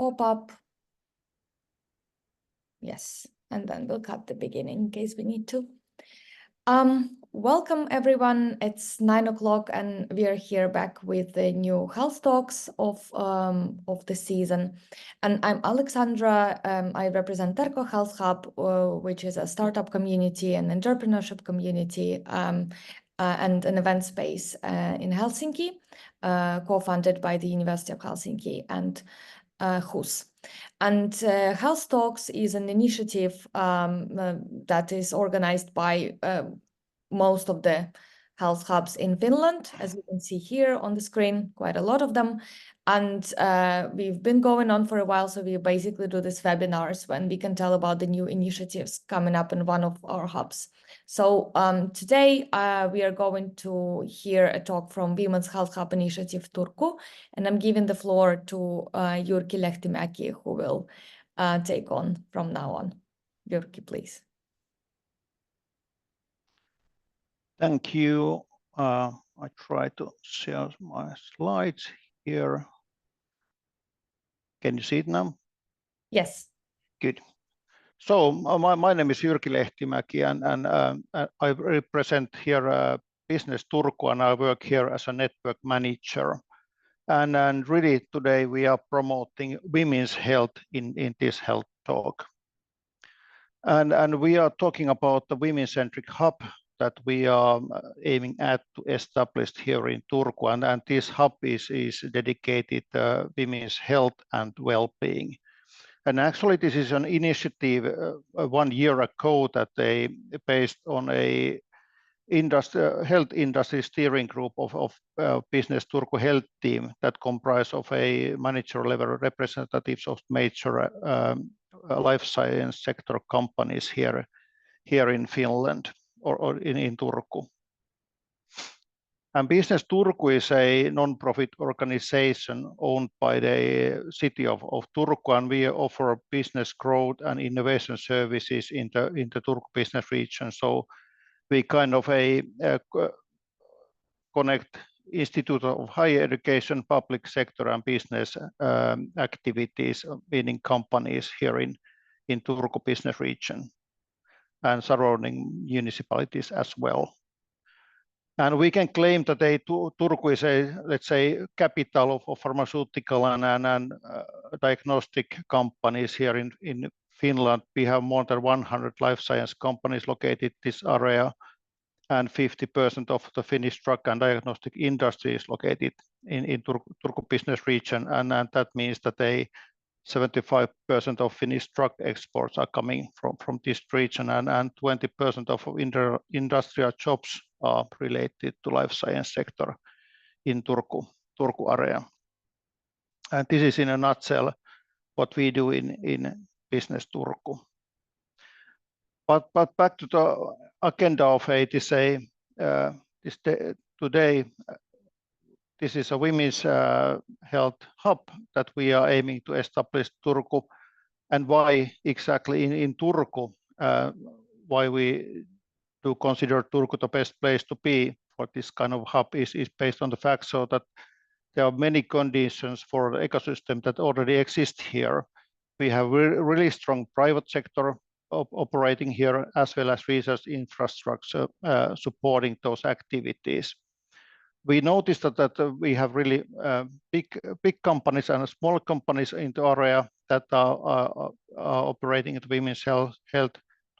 pop up. Yes, and then we'll cut the beginning in case we need to. Welcome everyone. It's 9 o'clock and we are here back with the new health talks of the season. And I'm Alexandra. I represent Terkko Health Hub, which is a startup community and entrepreneurship community and an event space in Helsinki, co-founded by the University of Helsinki and HUS. And Health Talks is an initiative that is organized by most of the health hubs in Finland, as you can see here on the screen, quite a lot of them. And we've been going on for a while, so we basically do these webinars when we can tell about the new initiatives coming up in one of our hubs. So today we are going to hear a talk from Women's Health Hub Initiative Turku, and I'm giving the floor to Jyrki Lehtimäki, who will take on from now on. Jyrki, please. Thank you. I try to share my slides here. Can you see it now? Yes. Good. So my name is Jyrki Lehtimäki, and I represent here Business Turku, and I work here as a network manager. And really today we are promoting women's health in this health talk. And we are talking about the women-centric hub that we are aiming at to establish here in Turku. And this hub is dedicated to women's health and well-being. And actually this is an initiative 1 year ago that they based on a health industry steering group of Business Turku Health team that comprise of a manager level representatives of major life science sector companies here in Finland or in Turku. And Business Turku is a non-profit organization owned by the city of Turku, and we offer business growth and innovation services in the Turku business region. So we kind of connect Institute of Higher Education, public sector and business activities, meaning companies here in Turku business region and surrounding municipalities as well. And we can claim that Turku is a, let's say, capital of pharmaceutical and diagnostic companies here in Finland. We have more than 100 life science companies located in this area, and 50% of the Finnish drug and diagnostic industry is located in Turku business region, and that means that 75% of Finnish drug exports are coming from this region, and 20% of industrial jobs are related to life science sector in Turku area. And this is in a nutshell what we do in Business Turku. But back to the agenda of today. This is a women's health hub that we are aiming to establish Turku. And why exactly in Turku? Why we do consider Turku the best place to be for this kind of hub is based on the fact so that there are many conditions for the ecosystem that already exist here. We have really strong private sector operating here, as well as research infrastructure supporting those activities. We noticed that we have really big companies and small companies in the area that are operating at women's health.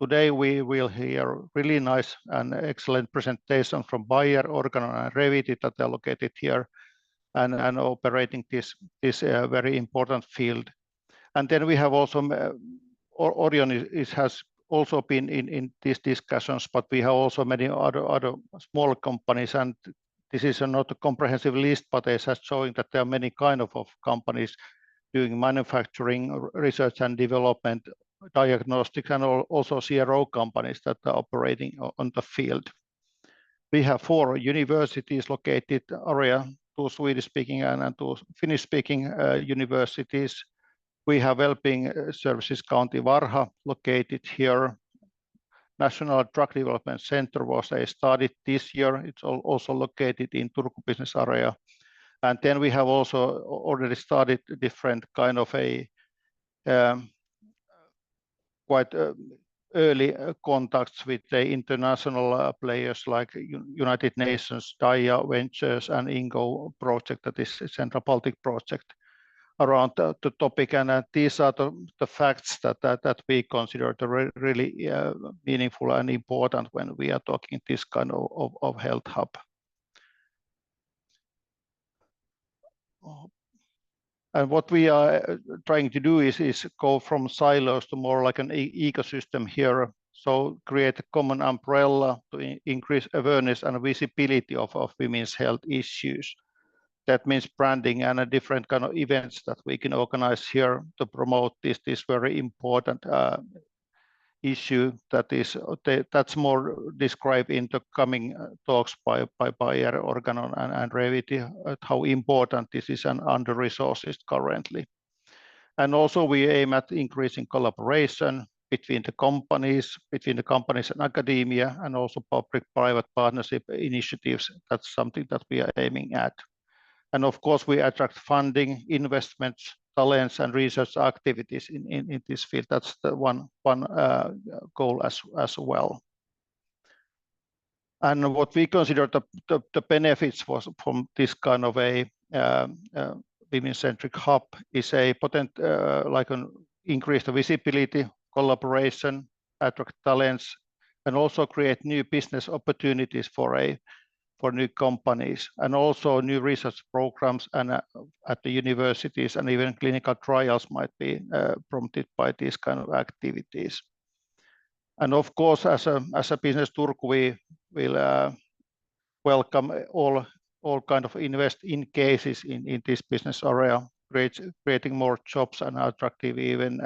Today we will hear really nice and excellent presentation from Bayer, Organon, and Revity that are located here and operating this very important field. And then we have also Orion has also been in these discussions, but we have also many other small companies, and this is not a comprehensive list, but it has showing that there are many kind of companies doing manufacturing, research and development, diagnostics, and also CRO companies that are operating on the field. We have 4 universities located area, 2 Swedish-speaking and 2 Finnish-speaking universities. We have Wellbeing Services County Varha located here. National Drug Development Center was started this year. It's also located in Turku business area. And then we have also already started different kind of quite early contacts with the international players like United Nations, DIA Ventures, and INGO project, that is Central Baltic project, around the topic. And these are the facts that we consider really meaningful and important when we are talking this kind of health hub. And what we are trying to do is go from silos to more like an ecosystem here. So create a common umbrella to increase awareness and visibility of women's health issues. That means branding and a different kind of events that we can organize here to promote this very important issue that's more described in the coming talks by Bayer, Organon, and Revity, how important this is and under-resourced currently. And also we aim at increasing collaboration between the companies and academia, and also public-private partnership initiatives. That's something that we are aiming at. And of course, we attract funding, investments, talents, and research activities in this field. That's the one goal as well. And what we consider the benefits from this kind of a women-centric hub is a like an increased visibility, collaboration, attract talents, and also create new business opportunities for new companies, and also new research programs and at the universities, and even clinical trials might be prompted by these kind of activities. And of course, as a business Turku, we will welcome all kind of invest in cases in this business area, creating more jobs and attractive even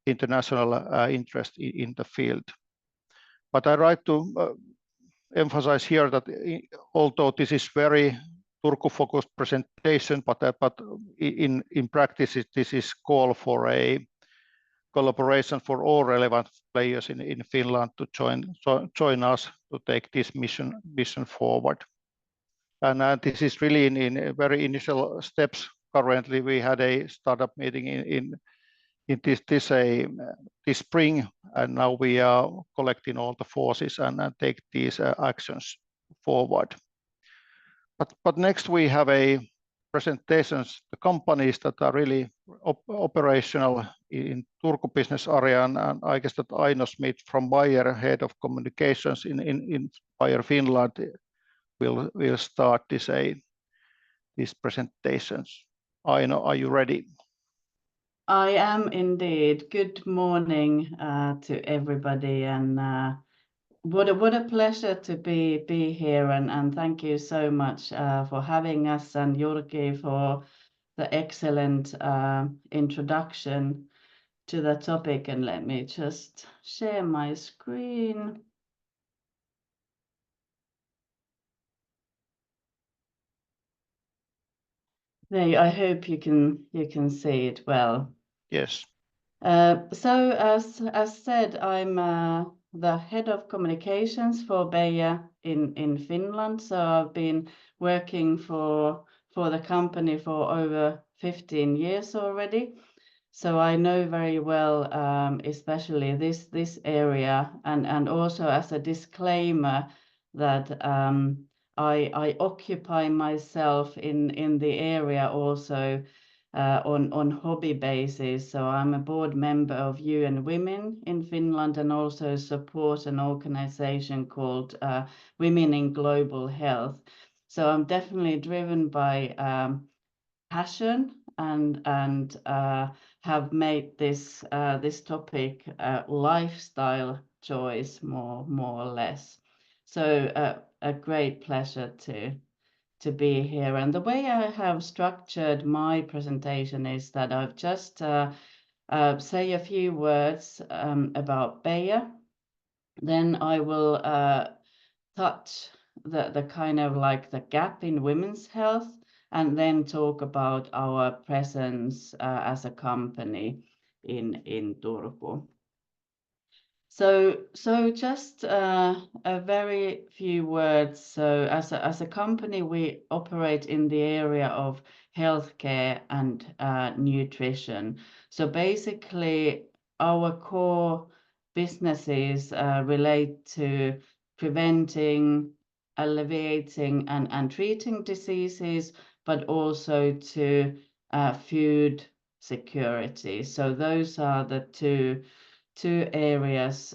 international interest in the field. But I like to emphasize here that although this is very Turku-focused presentation, but in practice this is call for a collaboration for all relevant players in Finland to join us to take this mission forward. And this is really in very initial steps. Currently, we had a startup meeting in this spring, and now we are collecting all the forces and take these actions forward. But next we have a presentations, the companies that are really operational in Turku business area, and I guess that Aino Smith from Bayer, head of communications in Bayer Finland, will start these presentations. Aino, are you ready? I am indeed. Good morning to everybody, and what a pleasure to be here, and thank you so much for having us, and Jyrki for the excellent introduction to the topic. And let me just share my screen. There, I hope you can see it well. Yes. So as said, I'm the head of communications for Bayer in Finland. So I've been working for the company for over 15 years already. So I know very well, especially this area, and also as a disclaimer that I occupy myself in the area also on hobby basis. So I'm a board member of UN Women in Finland, and also support an organization called Women in Global Health. So I'm definitely driven by passion and have made this topic a lifestyle choice more or less. So a great pleasure to be here. And the way I have structured my presentation is that I've just say a few words about Bayer. Then I will touch the kind of like the gap in women's health, and then talk about our presence as a company in Turku. So just a very few words. So as a company, we operate in the area of healthcare and nutrition. So basically, our core businesses relate to preventing, alleviating, and treating diseases, but also to food security. So those are the two areas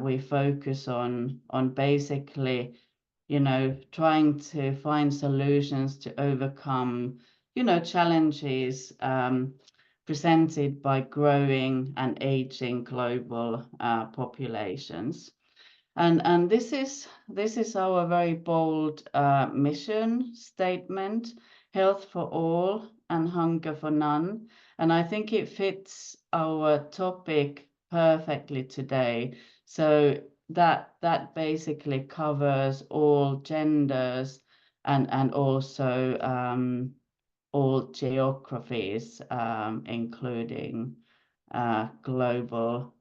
we focus on basically, trying to find solutions to overcome, challenges presented by growing and aging global populations. And this is our very bold mission statement: health for all and hunger for none. And I think it fits our topic perfectly today. So that basically covers all genders and also all geographies, including global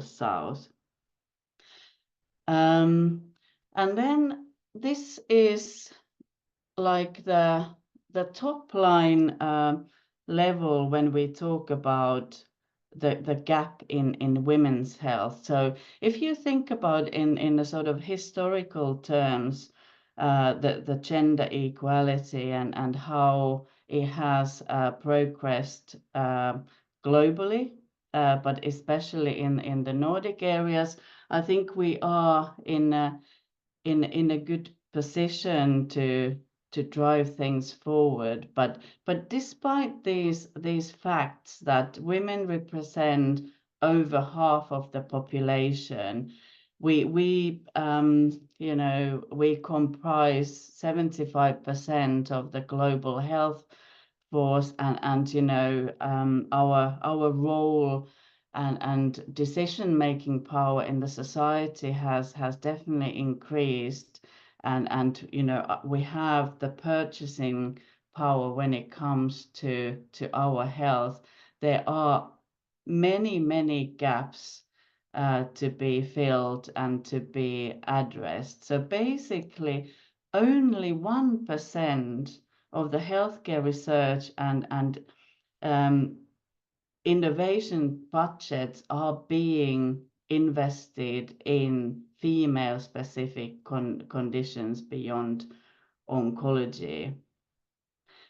south. And then this is like the top line level when we talk about the gap in women's health. So if you think about in a sort of historical terms, the gender equality and how it has progressed globally, but especially in the Nordic areas, I think we are in a good position to drive things forward. But despite these facts that women represent over half of the population, we comprise 75% of the global health force, and our role and decision-making power in the society has definitely increased, and we have the purchasing power when it comes to our health. There are many gaps to be filled and to be addressed. So basically, only 1% of the healthcare research and innovation budgets are being invested in female-specific conditions beyond oncology.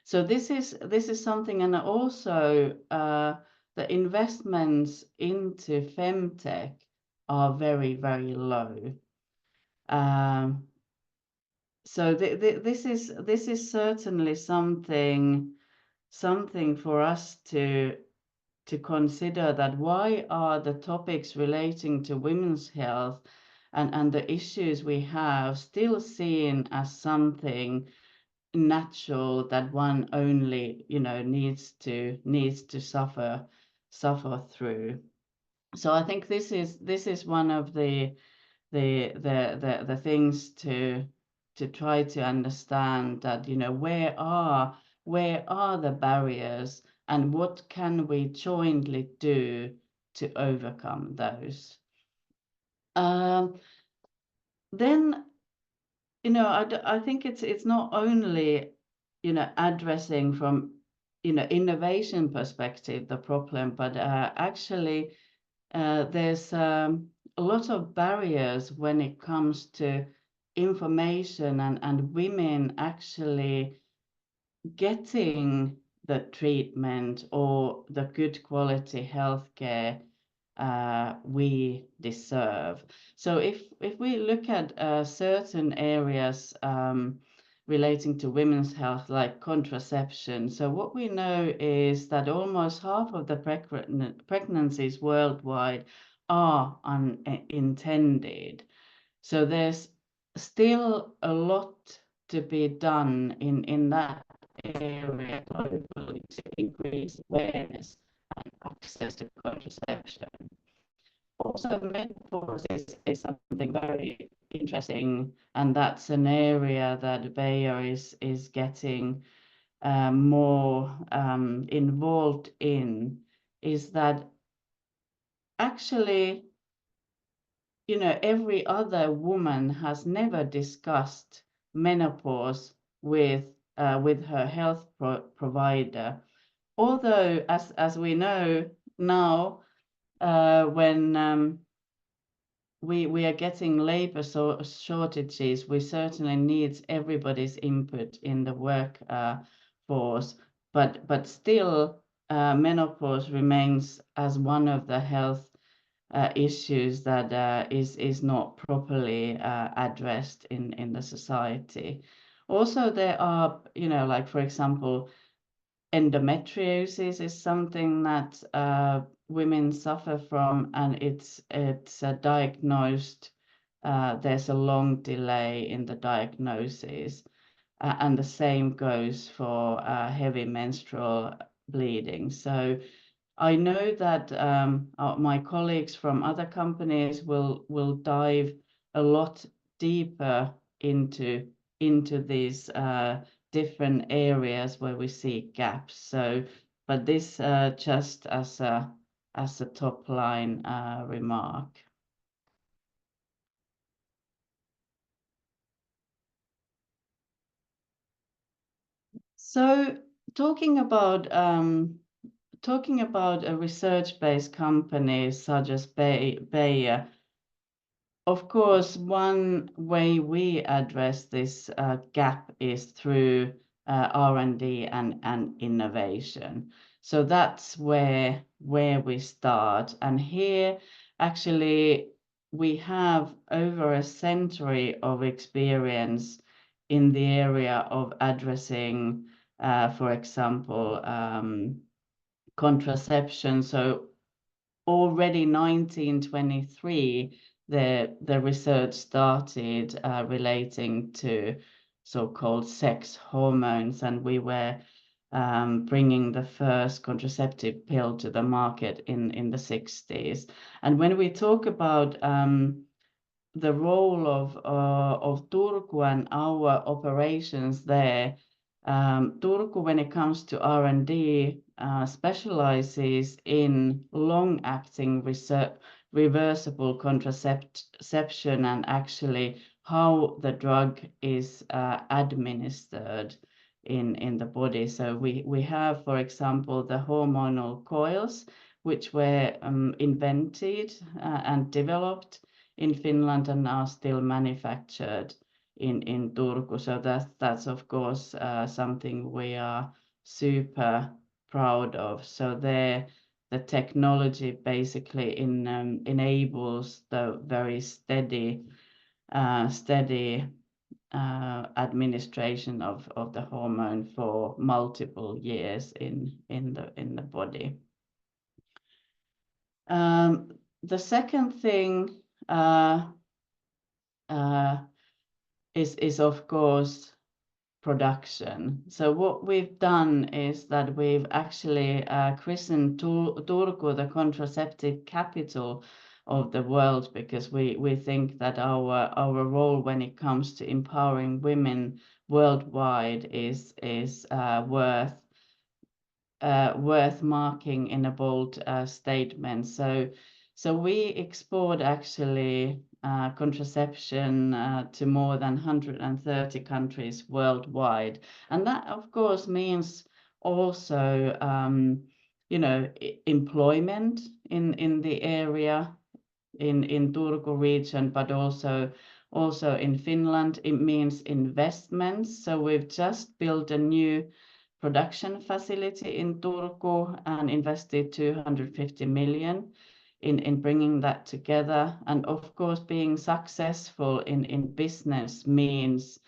So this is something, and also the investments into femtech are very low. So this is certainly something for us to consider, that why are the topics relating to women's health and the issues we have still seen as something natural that one only needs to suffer through. So I think this is one of the things to try to understand, that where are the barriers and what can we jointly do to overcome those. Then I think it's not only addressing from innovation perspective the problem, but actually there's a lot of barriers when it comes to information and women actually getting the treatment or the good quality healthcare we deserve. So if we look at certain areas relating to women's health, like contraception, so what we know is that almost half of the pregnancies worldwide are unintended. So there's still a lot to be done in that area globally to increase awareness and access to contraception. Also, menopause is something very interesting, and that's an area that Bayer is getting more involved in, is that actually every other woman has never discussed menopause with her health provider. Although, as we know now, when we are getting labor shortages, we certainly need everybody's input in the workforce. But still, menopause remains as one of the health issues that is not properly addressed in the society. Also, there are, like for example, endometriosis is something that women suffer from, and it's diagnosed. There's a long delay in the diagnosis, and the same goes for heavy menstrual bleeding. So I know that my colleagues from other companies will dive a lot deeper into these different areas where we see gaps. So, but this just as a top line remark. So, talking about a research-based company such as Bayer, of course, one way we address this gap is through R&D and innovation. So that's where we start. And here, actually, we have over a century of experience in the area of addressing, for example, contraception. So already 1923, the research started relating to so-called sex hormones, and we were bringing the first contraceptive pill to the market in the 60s. And when we talk about the role of Turku and our operations there, Turku, when it comes to R&D, specializes in long-acting reversible contraception and actually how the drug is administered in the body. So we have, for example, the hormonal coils, which were invented and developed in Finland and are still manufactured in Turku. So that's of course something we are super proud of. So the technology basically enables the very steady administration of the hormone for multiple years in the body. The second thing is of course production. So what we've done is that we've actually christened Turku the contraceptive capital of the world, because we think that our role when it comes to empowering women worldwide is worth marking in a bold statement. So we export actually contraception to more than 130 countries worldwide, and that of course means also employment in the area in Turku region, but also in Finland. It means investments. So we've just built a new production facility in Turku and invested 250 million in bringing that together. And of course, being successful in business means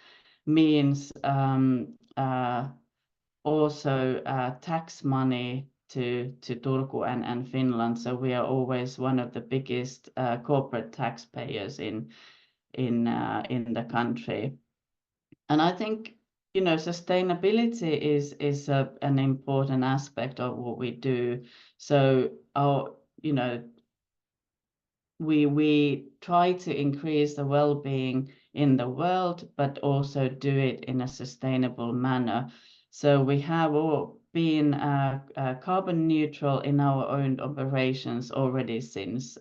also tax money to Turku and Finland. So we are always one of the biggest corporate taxpayers in the country. And I think sustainability is an important aspect of what we do. So we try to increase the well-being in the world, but also do it in a sustainable manner. So we have all been carbon neutral in our own operations already since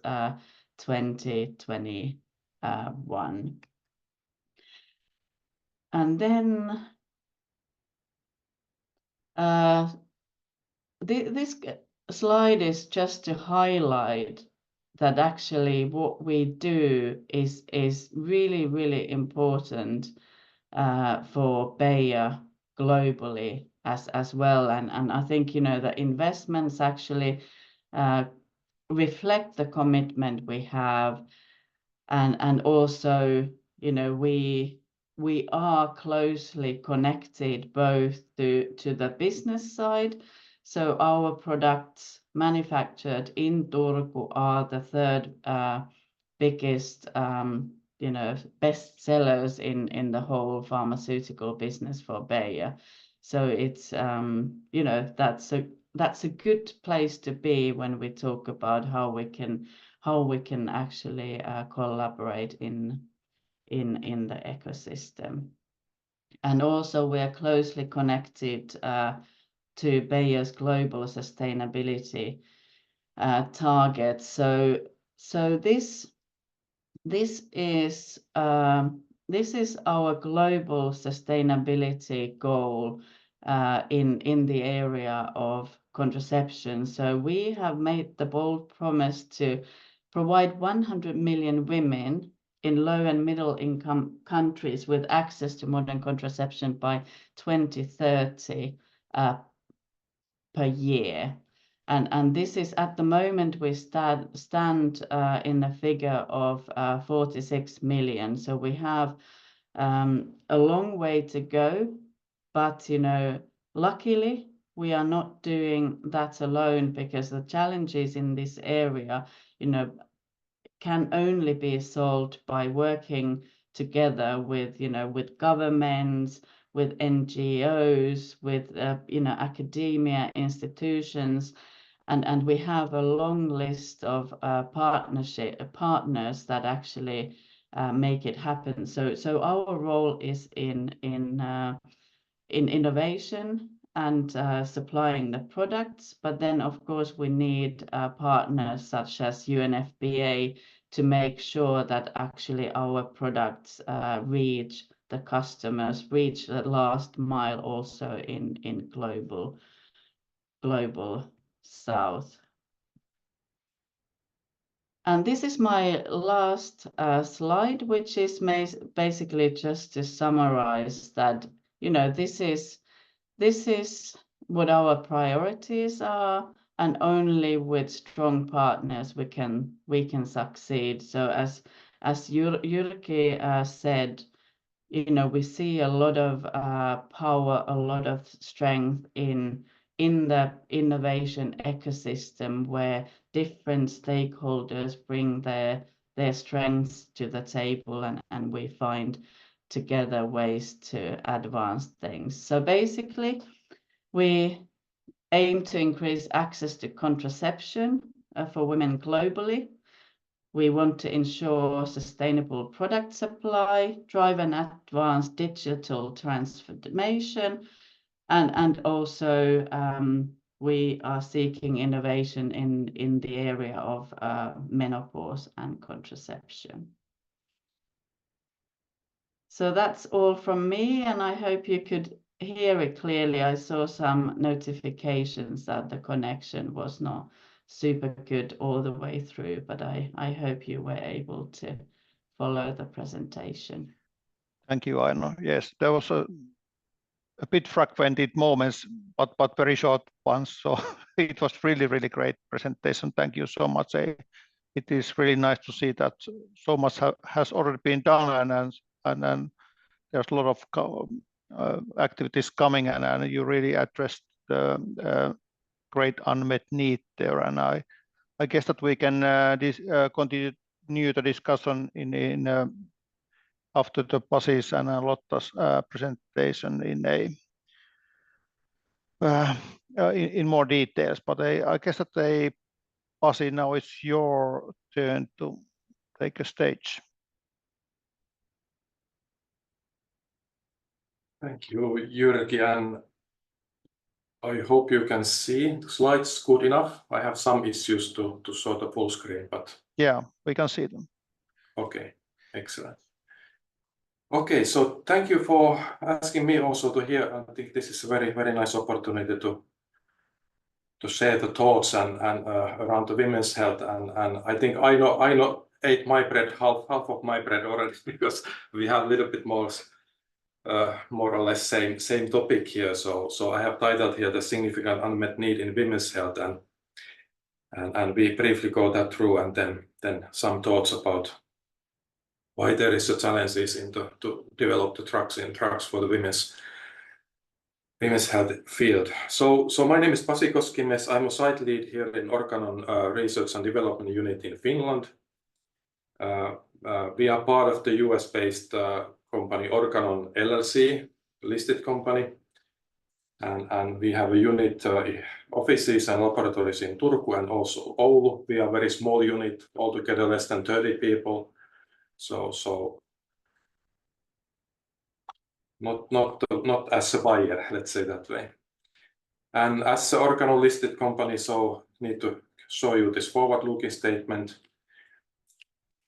2021. And then this slide is just to highlight that actually what we do is really, really important for Bayer globally as well. And I think, you know, the investments actually reflect the commitment we have. And also, you know, we are closely connected both to the business side. So our products manufactured in Turku are the third biggest, you know, best sellers in the whole pharmaceutical business for Bayer. So it's, you know, that's a good place to be when we talk about how we can actually collaborate in the ecosystem. And also we are closely connected to Bayer's global sustainability targets. So this is our global sustainability goal in the area of contraception. So we have made the bold promise to provide 100 million women in low and middle income countries with access to modern contraception by 2030 per year. And this is at the moment we stand in a figure of 46 million. So we have a long way to go, but you know, luckily we are not doing that alone, because the challenges in this area, you know, can only be solved by working together with, you know, with governments, with NGOs, with you know, academia, institutions, and we have a long list of partners that actually make it happen. So our role is in innovation and supplying the products, but then of course we need partners such as UNFPA to make sure that actually our products reach the customers, reach the last mile also in global south. And this is my last slide, which is basically just to summarize that, you know, this is what our priorities are, and only with strong partners we can succeed. So as Jyrki said, you know, we see a lot of power, a lot of strength in the innovation ecosystem, where different stakeholders bring their strengths to the table, and we find together ways to advance things. So basically, we aim to increase access to contraception for women globally. We want to ensure sustainable product supply, drive an advanced digital transformation, and also we are seeking innovation in the area of menopause and contraception. So that's all from me, and I hope you could hear it clearly. I saw some notifications that the connection was not super good all the way through, but I hope you were able to follow the presentation. Thank you, Aino. Yes, there was a bit fragmented moments, but very short ones. So it was really, really great presentation. Thank you so much. It is really nice to see that so much has already been done, and then there's a lot of activities coming, and you really addressed the great unmet need there. And I guess that we can continue the discussion in after the Pasi's and Lotta's presentation in more details. But I guess that Pasi, now it's your turn to take a stage. Thank you, Jyrki, and I hope you can see the slides good enough. I have some issues to show the full screen, but Yeah, we can see them. okay, excellent. Okay, so thank you for asking me also to hear. I think this is a very, very nice opportunity to share the thoughts and around the women's health. And I think I ate my bread, half of my bread already, because we have a little bit more or less same topic here. So I have titled here the significant unmet need in women's health, and we briefly go that through, and then some thoughts about why there is a challenges to develop the drugs for the women's health field. So my name is Pasi Koskimies. I'm a site lead here in Organon Research and Development Unit in Finland. We are part of the US-based company Organon LLC, listed company, and we have a unit offices and laboratories in Turku and also Oulu. We are a very small unit, altogether less than 30 people. So not as a buyer, let's say that way. And as an Organon listed company, so need to show you this forward-looking statement.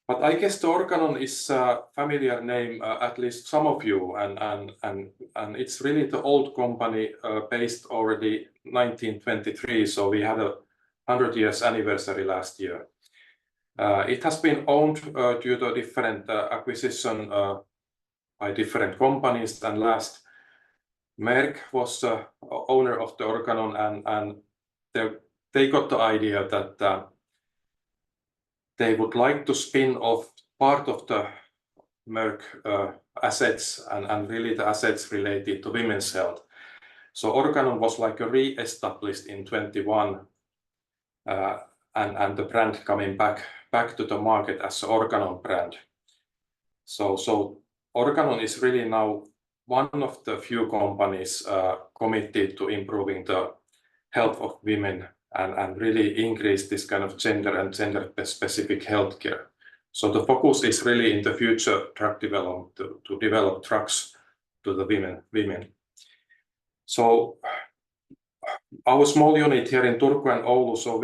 But I guess the Organon is a familiar name, at least some of you, and it's really the old company based already 1923. So we had a 100 years anniversary last year. It has been owned due to different acquisition by different companies, and last Merck was the owner of the Organon, and they got the idea that they would like to spin off part of the Merck assets and really the assets related to women's health. So Organon was like a re-established in 21, and the brand coming back to the market as an Organon brand. So Organon is really now one of the few companies committed to improving the health of women and really increase this kind of gender and gender-specific healthcare. So the focus is really in the future drug development to develop drugs to the women. So our small unit here in Turku and Oulu, so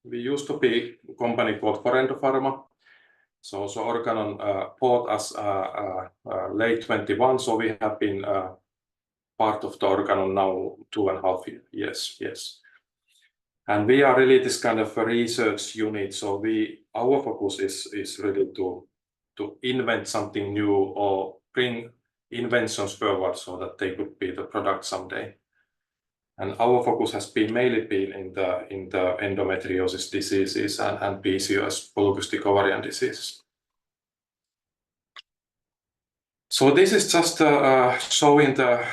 we used to be a company called Forendo Pharma. So Organon bought us late 21, so we have been part of the Organon now 2.5 years. Yes. And we are really this kind of a research unit. So our focus is really to invent something new or bring inventions forward so that they could be the product someday. And our focus has been mainly in the endometriosis diseases and PCOS, polycystic ovarian diseases. So this is just showing the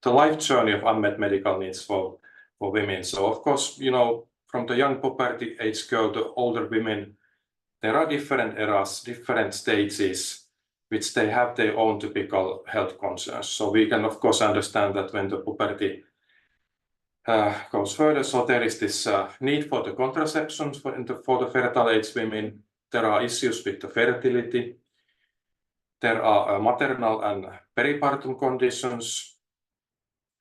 life journey of unmet medical needs for women. So of course, you know, from the young puberty age girl to older women, there are different eras, different stages, which they have their own typical health concerns. So we can of course understand that when the puberty goes further, so there is this need for the contraceptions for the fertile age women. There are issues with the fertility. There are maternal and peripartum conditions.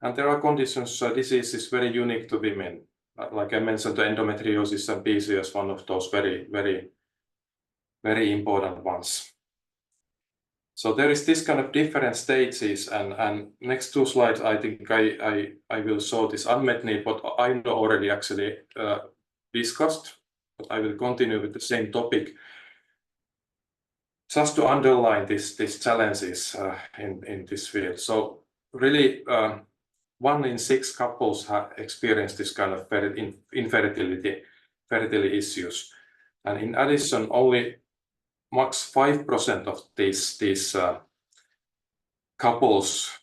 And there are conditions, diseases very unique to women. Like I mentioned, the endometriosis and PCOS, one of those very, very, very important ones. So there is this kind of different stages, and next 2 slides, I think I will show this unmet need, what I know already actually discussed, but I will continue with the same topic. Just to underline these challenges in this field. So really, 1 in 6 couples have experienced this kind of fertility issues, and in addition, only max 5% of these couples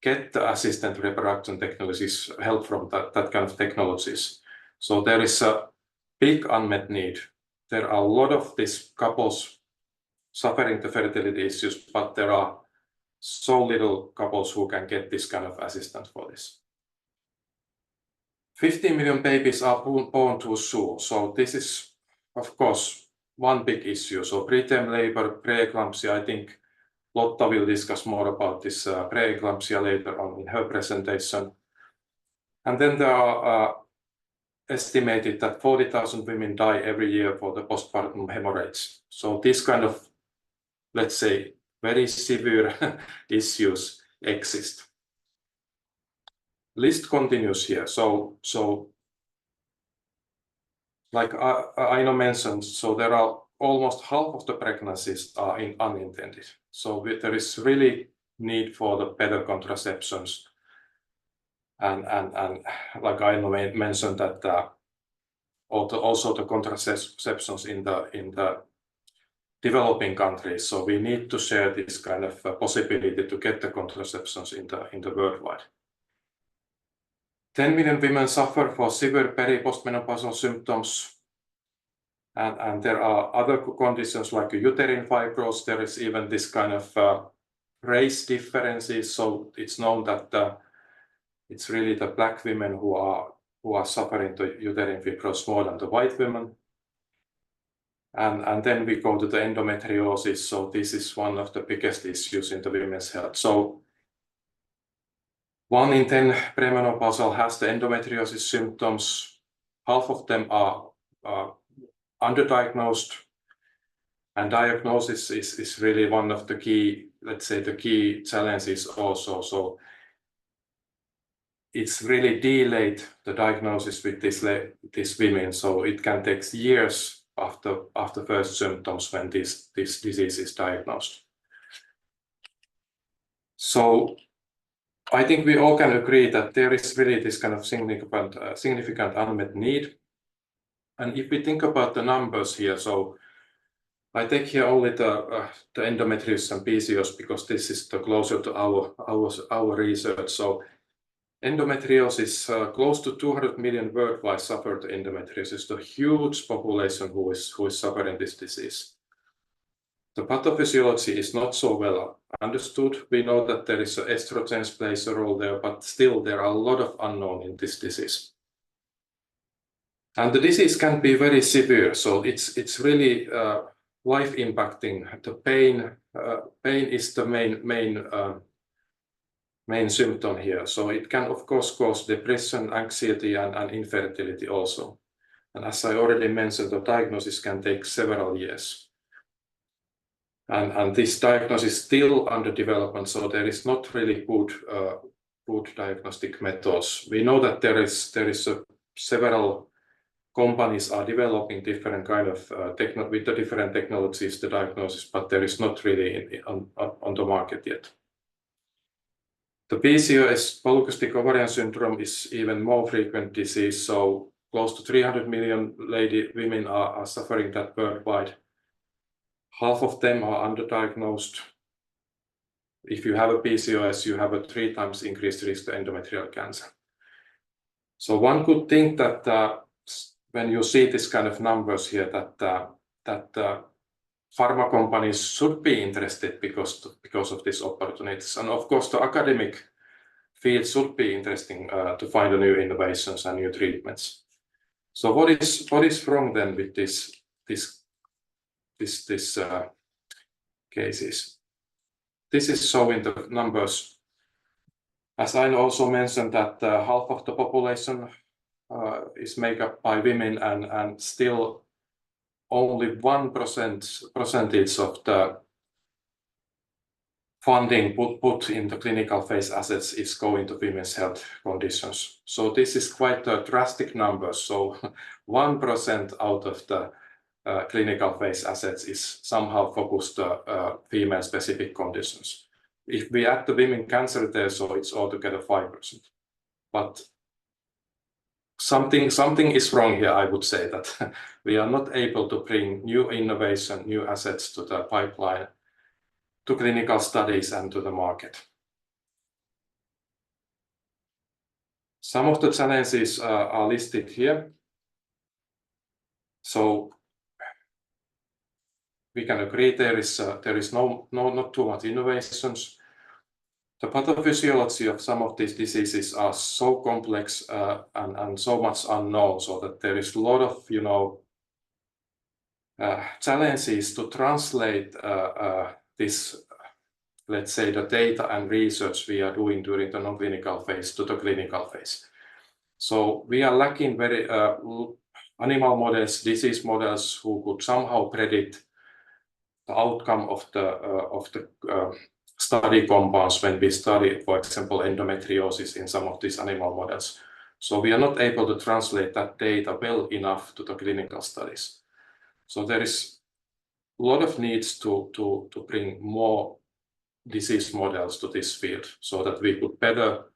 get the assisted reproduction technologies help from that kind of technologies. So there is a big unmet need. There are a lot of these couples suffering the fertility issues, but there are so little couples who can get this kind of assistance for this. 15 million babies are born too soon. So this is, of course, one big issue. So preterm labor, preeclampsia, I think a Lotta will discuss more about this preeclampsia later on in her presentation. And then there are estimated that 40,000 women die every year for the postpartum hemorrhage. So this kind of, let's say, very severe issues exist. List continues here. So like Aino mentioned, so there are almost half of the pregnancies are unintended. So there is really need for the better contraceptions. And like Aino mentioned that also the contraceptions in the developing countries. So we need to share this kind of possibility to get the contraceptions in the worldwide. 10 million women suffer for severe postmenopausal symptoms. And there are other conditions like uterine fibrosis. There is even this kind of race differences. So it's known that it's really the black women who are suffering the uterine fibrosis more than the white women. And then we go to the endometriosis. So this is one of the biggest issues in the women's health. So 1 in 10 premenopausal has the endometriosis symptoms. Half of them are underdiagnosed, and diagnosis is really one of the key, let's say, the key challenges also. So it's really delayed the diagnosis with these women. So it can take years after first symptoms when this disease is diagnosed. So I think we all can agree that there is really this kind of significant unmet need. And if we think about the numbers here, so I take here only the endometriosis and PCOS because this is the closer to our research. So endometriosis, close to 200 million worldwide suffer the endometriosis, the huge population who is suffering this disease. The pathophysiology is not so well understood. We know that there is estrogens plays a role there, but still there are a lot of unknown in this disease. And the disease can be very severe, so it's really life impacting. The pain is the main symptom here. So it can of course cause depression, anxiety, and infertility also. And as I already mentioned, the diagnosis can take several years. And this diagnosis is still under development, so there is not really good diagnostic methods. We know that there is several companies are developing different kind of with the different technologies, the diagnosis, but there is not really on the market yet. The PCOS, polycystic ovarian syndrome, is even more frequent disease. So close to 300 million women are suffering that worldwide. Half of them are underdiagnosed. If you have a PCOS, you have a 3 times increased risk to endometrial cancer. So one could think that when you see this kind of numbers here, that pharma companies should be interested because of these opportunities, and of course the academic field should be interesting to find new innovations and new treatments. So what is wrong then with this cases? This is showing the numbers. As I also mentioned that half of the population is made up by women, and still only 1% of the funding put in the clinical phase assets is going to women's health conditions. So this is quite a drastic number. So 1% out of the clinical phase assets is somehow focused to female specific conditions. If we add the women cancer there, so it's altogether 5%. But something is wrong here, I would say, that we are not able to bring new innovation, new assets to the pipeline, to clinical studies and to the market. Some of the challenges are listed here. So we can agree there is not too much innovations. The pathophysiology of some of these diseases are so complex and so much unknown, so that there is a lot of challenges to translate this let's say, the data and research we are doing during the non-clinical phase to the clinical phase. So we are lacking very animal models, disease models who could somehow predict the outcome of the study compounds when we study, for example, endometriosis in some of these animal models. So we are not able to translate that data well enough to the clinical studies. So there is a lot of needs to bring more disease models to this field so that we could better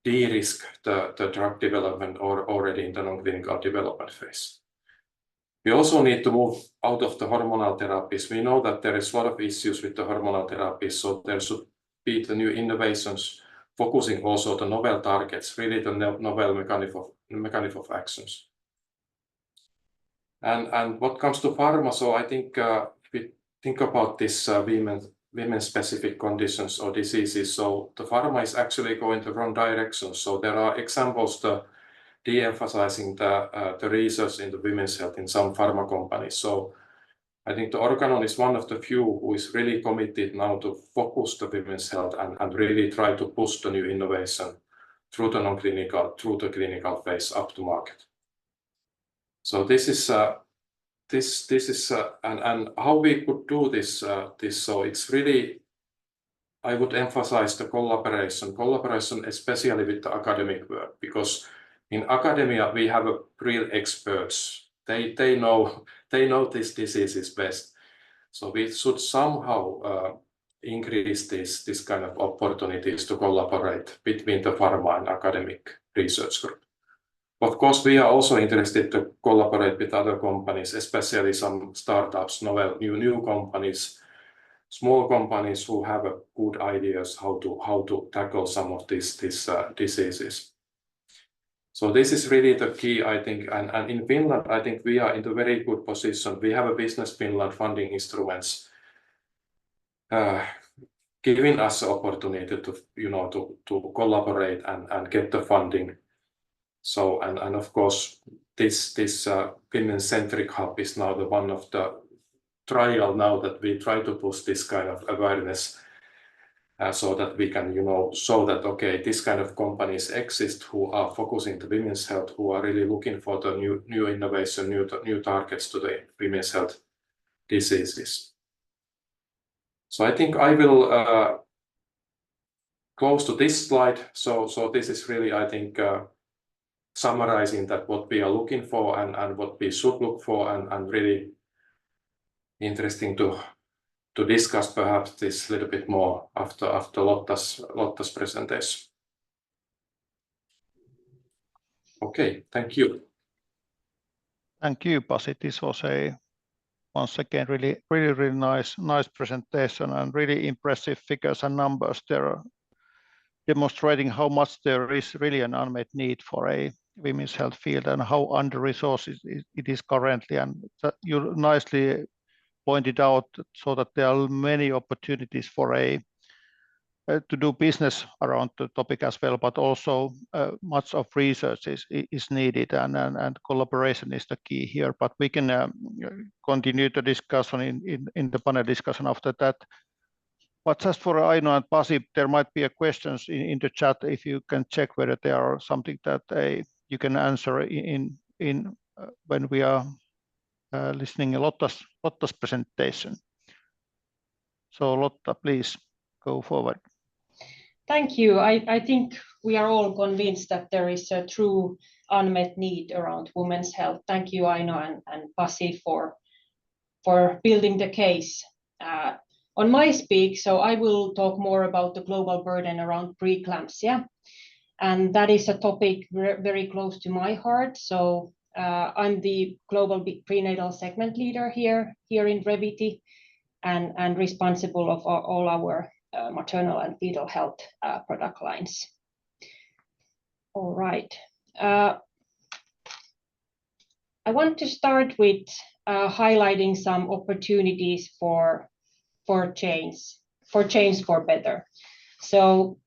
de-risk the drug development or already in the non-clinical development phase. We also need to move out of the hormonal therapies. We know that there is a lot of issues with the hormonal therapies, so there should be the new innovations focusing also the novel targets, really the novel mechanism of actions. And what comes to pharma, so I think if we think about this women-specific conditions or diseases, so the pharma is actually going the wrong direction. So there are examples to de-emphasizing the research in the women's health in some pharma companies. So I think the Organon is one of the few who is really committed now to focus the women's health and really try to push the new innovation through the non-clinical, through the clinical phase up to market. So this is and how we could do this. So it's really, I would emphasize the collaboration, especially with the academic work, because in academia we have real experts. They know these diseases best. So we should somehow increase this kind of opportunities to collaborate between the pharma and academic research group. Of course, we are also interested to collaborate with other companies, especially some startups, novel new companies, small companies who have good ideas how to tackle some of these diseases. So this is really the key, I think, and in Finland, I think we are in a very good position. We have a Business Finland funding instruments giving us the opportunity to collaborate and get the funding. So and of course this Finland-centric hub is now the one of the trial now that we try to push this kind of awareness so that we can show that okay, this kind of companies exist who are focusing to women's health, who are really looking for the new innovation, new targets to the women's health diseases. So I think I will close to this slide. So this is really, I think, summarizing that what we are looking for and what we should look for, and really interesting to discuss perhaps this a little bit more after Lotta's presentation. Okay, thank you. Thank you, Pasi. This was once again really nice presentation and really impressive figures and numbers there, demonstrating how much there is really an unmet need for a women's health field and how under-resourced it is currently. And you nicely pointed out so that there are many opportunities for to do business around the topic as well, but also much of research is needed, and collaboration is the key here. But we can continue the discussion in the panel discussion after that. But just for Aino and Pasi, there might be questions in the chat. If you can check whether there are something that you can answer in when we are listening to Lotta's presentation. So Lotta, please go forward. Thank you. I think we are all convinced that there is a true unmet need around women's health. Thank you, Aino and Pasi, for building the case. On my speak, so I will talk more about the global burden around preeclampsia, and that is a topic very close to my heart. So I'm the global prenatal segment leader here in Revity, and responsible of all our maternal and fetal health product lines. All right. I want to start with highlighting some opportunities for change for better. So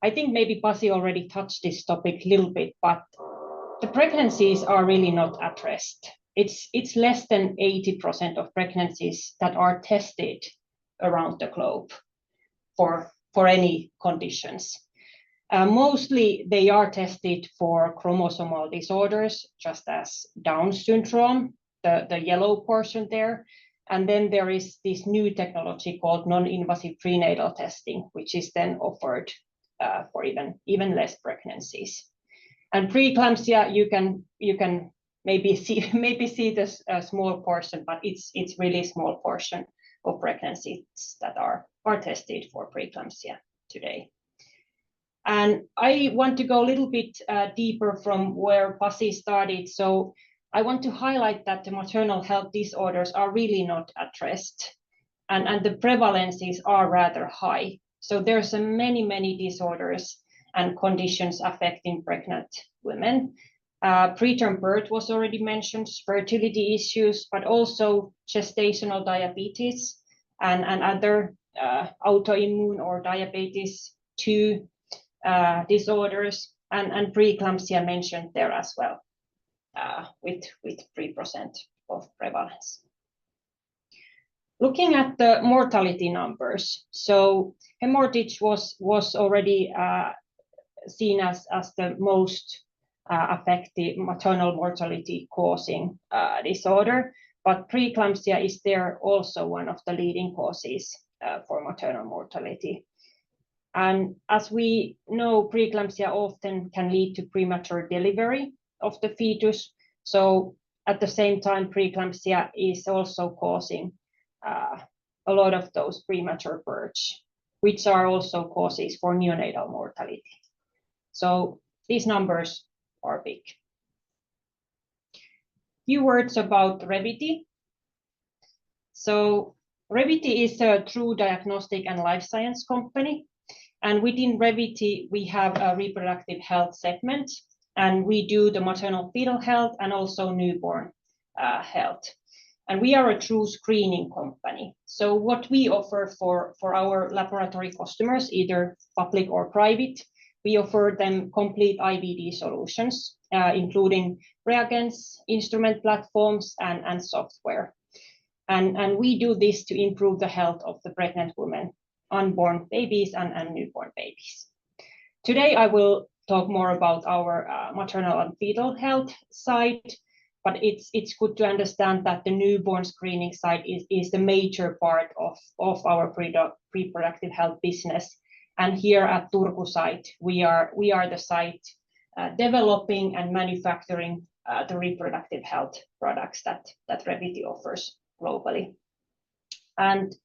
I think maybe Pasi already touched this topic a little bit, but the pregnancies are really not addressed. It's less than 80% of pregnancies that are tested around the globe. for any conditions. Mostly they are tested for chromosomal disorders, just as Down syndrome, the yellow portion there. And then there is this new technology called non-invasive prenatal testing, which is then offered for even less pregnancies. And preeclampsia, you can maybe see this small portion, but it's really small portion of pregnancies that are tested for preeclampsia today. And I want to go a little bit deeper from where Pasi started. So I want to highlight that the maternal health disorders are really not addressed, and the prevalences are rather high. So there's many disorders and conditions affecting pregnant women. Preterm birth was already mentioned, fertility issues, but also gestational diabetes and other autoimmune or diabetes 2 disorders, and preeclampsia mentioned there as well, with 3% of prevalence. Looking at the mortality numbers, so hemorrhage was already seen as the most affected maternal mortality causing disorder, but preeclampsia is there also one of the leading causes for maternal mortality. And as we know, preeclampsia often can lead to premature delivery of the fetus. So at the same time, preeclampsia is also causing a lot of those premature births, which are also causes for neonatal mortality. So these numbers are big. Few words about Revity. So Revity is a true diagnostic and life science company. And within Revity, we have a reproductive health segment, and we do the maternal fetal health and also newborn health. And we are a true screening company. So what we offer for our laboratory customers, either public or private, we offer them complete IVD solutions, including reagents, instrument platforms, and software. And we do this to improve the health of the pregnant women, unborn babies, and newborn babies. Today, I will talk more about our maternal and fetal health side, but it's good to understand that the newborn screening side is the major part of our reproductive health business. And here at Turku site, we are the site developing and manufacturing the reproductive health products that Revity offers globally. And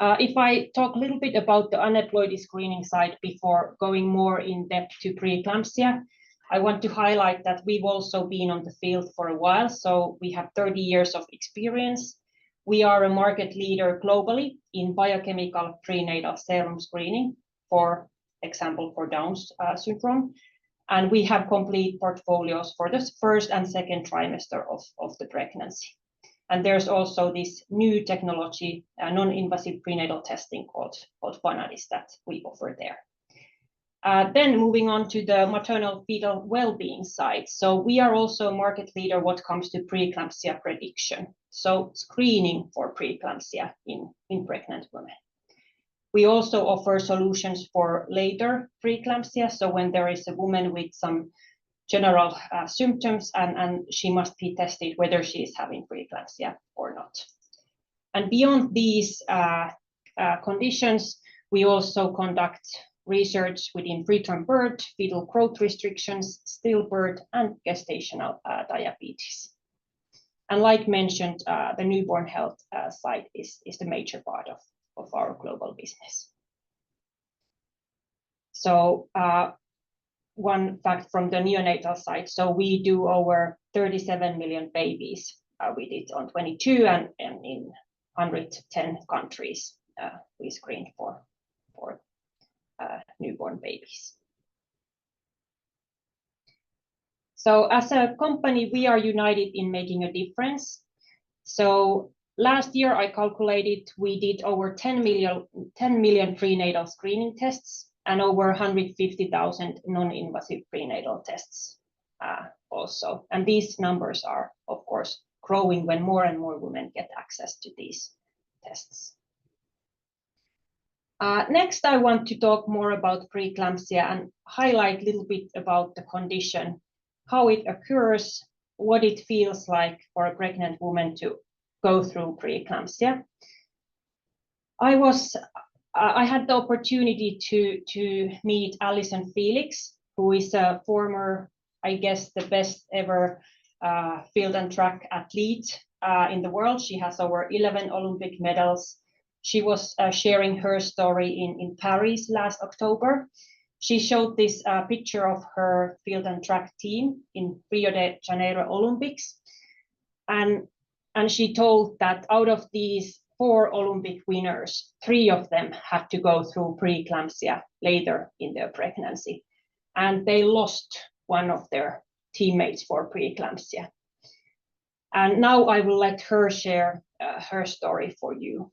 if I talk a little bit about the aneuploidy screening side before going more in depth to preeclampsia, I want to highlight that we've also been on the field for a while, so we have 30 years of experience. We are a market leader globally in biochemical prenatal serum screening, for example, for Down syndrome. And we have complete portfolios for the first and second trimester of the pregnancy. And there's also this new technology, non-invasive prenatal testing called Vanadis that we offer there. Then moving on to the maternal fetal well-being side. So we are also a market leader when it comes to preeclampsia prediction. So screening for preeclampsia in pregnant women. We also offer solutions for later preeclampsia. So when there is a woman with some general symptoms and she must be tested whether she is having preeclampsia or not. And beyond these conditions, we also conduct research within preterm birth, fetal growth restrictions, stillbirth, and gestational diabetes. And like mentioned, the newborn health side is the major part of our global business. So one fact from the neonatal side, so we do over 37 million babies. We did on 22 and in 110 countries we screened for newborn babies. So as a company, we are united in making a difference. So last year I calculated we did over 10 million prenatal screening tests and over 150,000 non-invasive prenatal tests also. And these numbers are, of course, growing when more and more women get access to these tests. Next, I want to talk more about preeclampsia and highlight a little bit about the condition, how it occurs, what it feels like for a pregnant woman to go through preeclampsia. I had the opportunity to meet Alison Felix, who is a former, I guess, the best ever field and track athlete in the world. She has over 11 Olympic medals. She was sharing her story in Paris last October. She showed this picture of her field and track team in Rio de Janeiro Olympics. And she told that out of these 4 Olympic winners, 3 of them had to go through preeclampsia later in their pregnancy. And they lost one of their teammates for preeclampsia. And now I will let her share her story for you.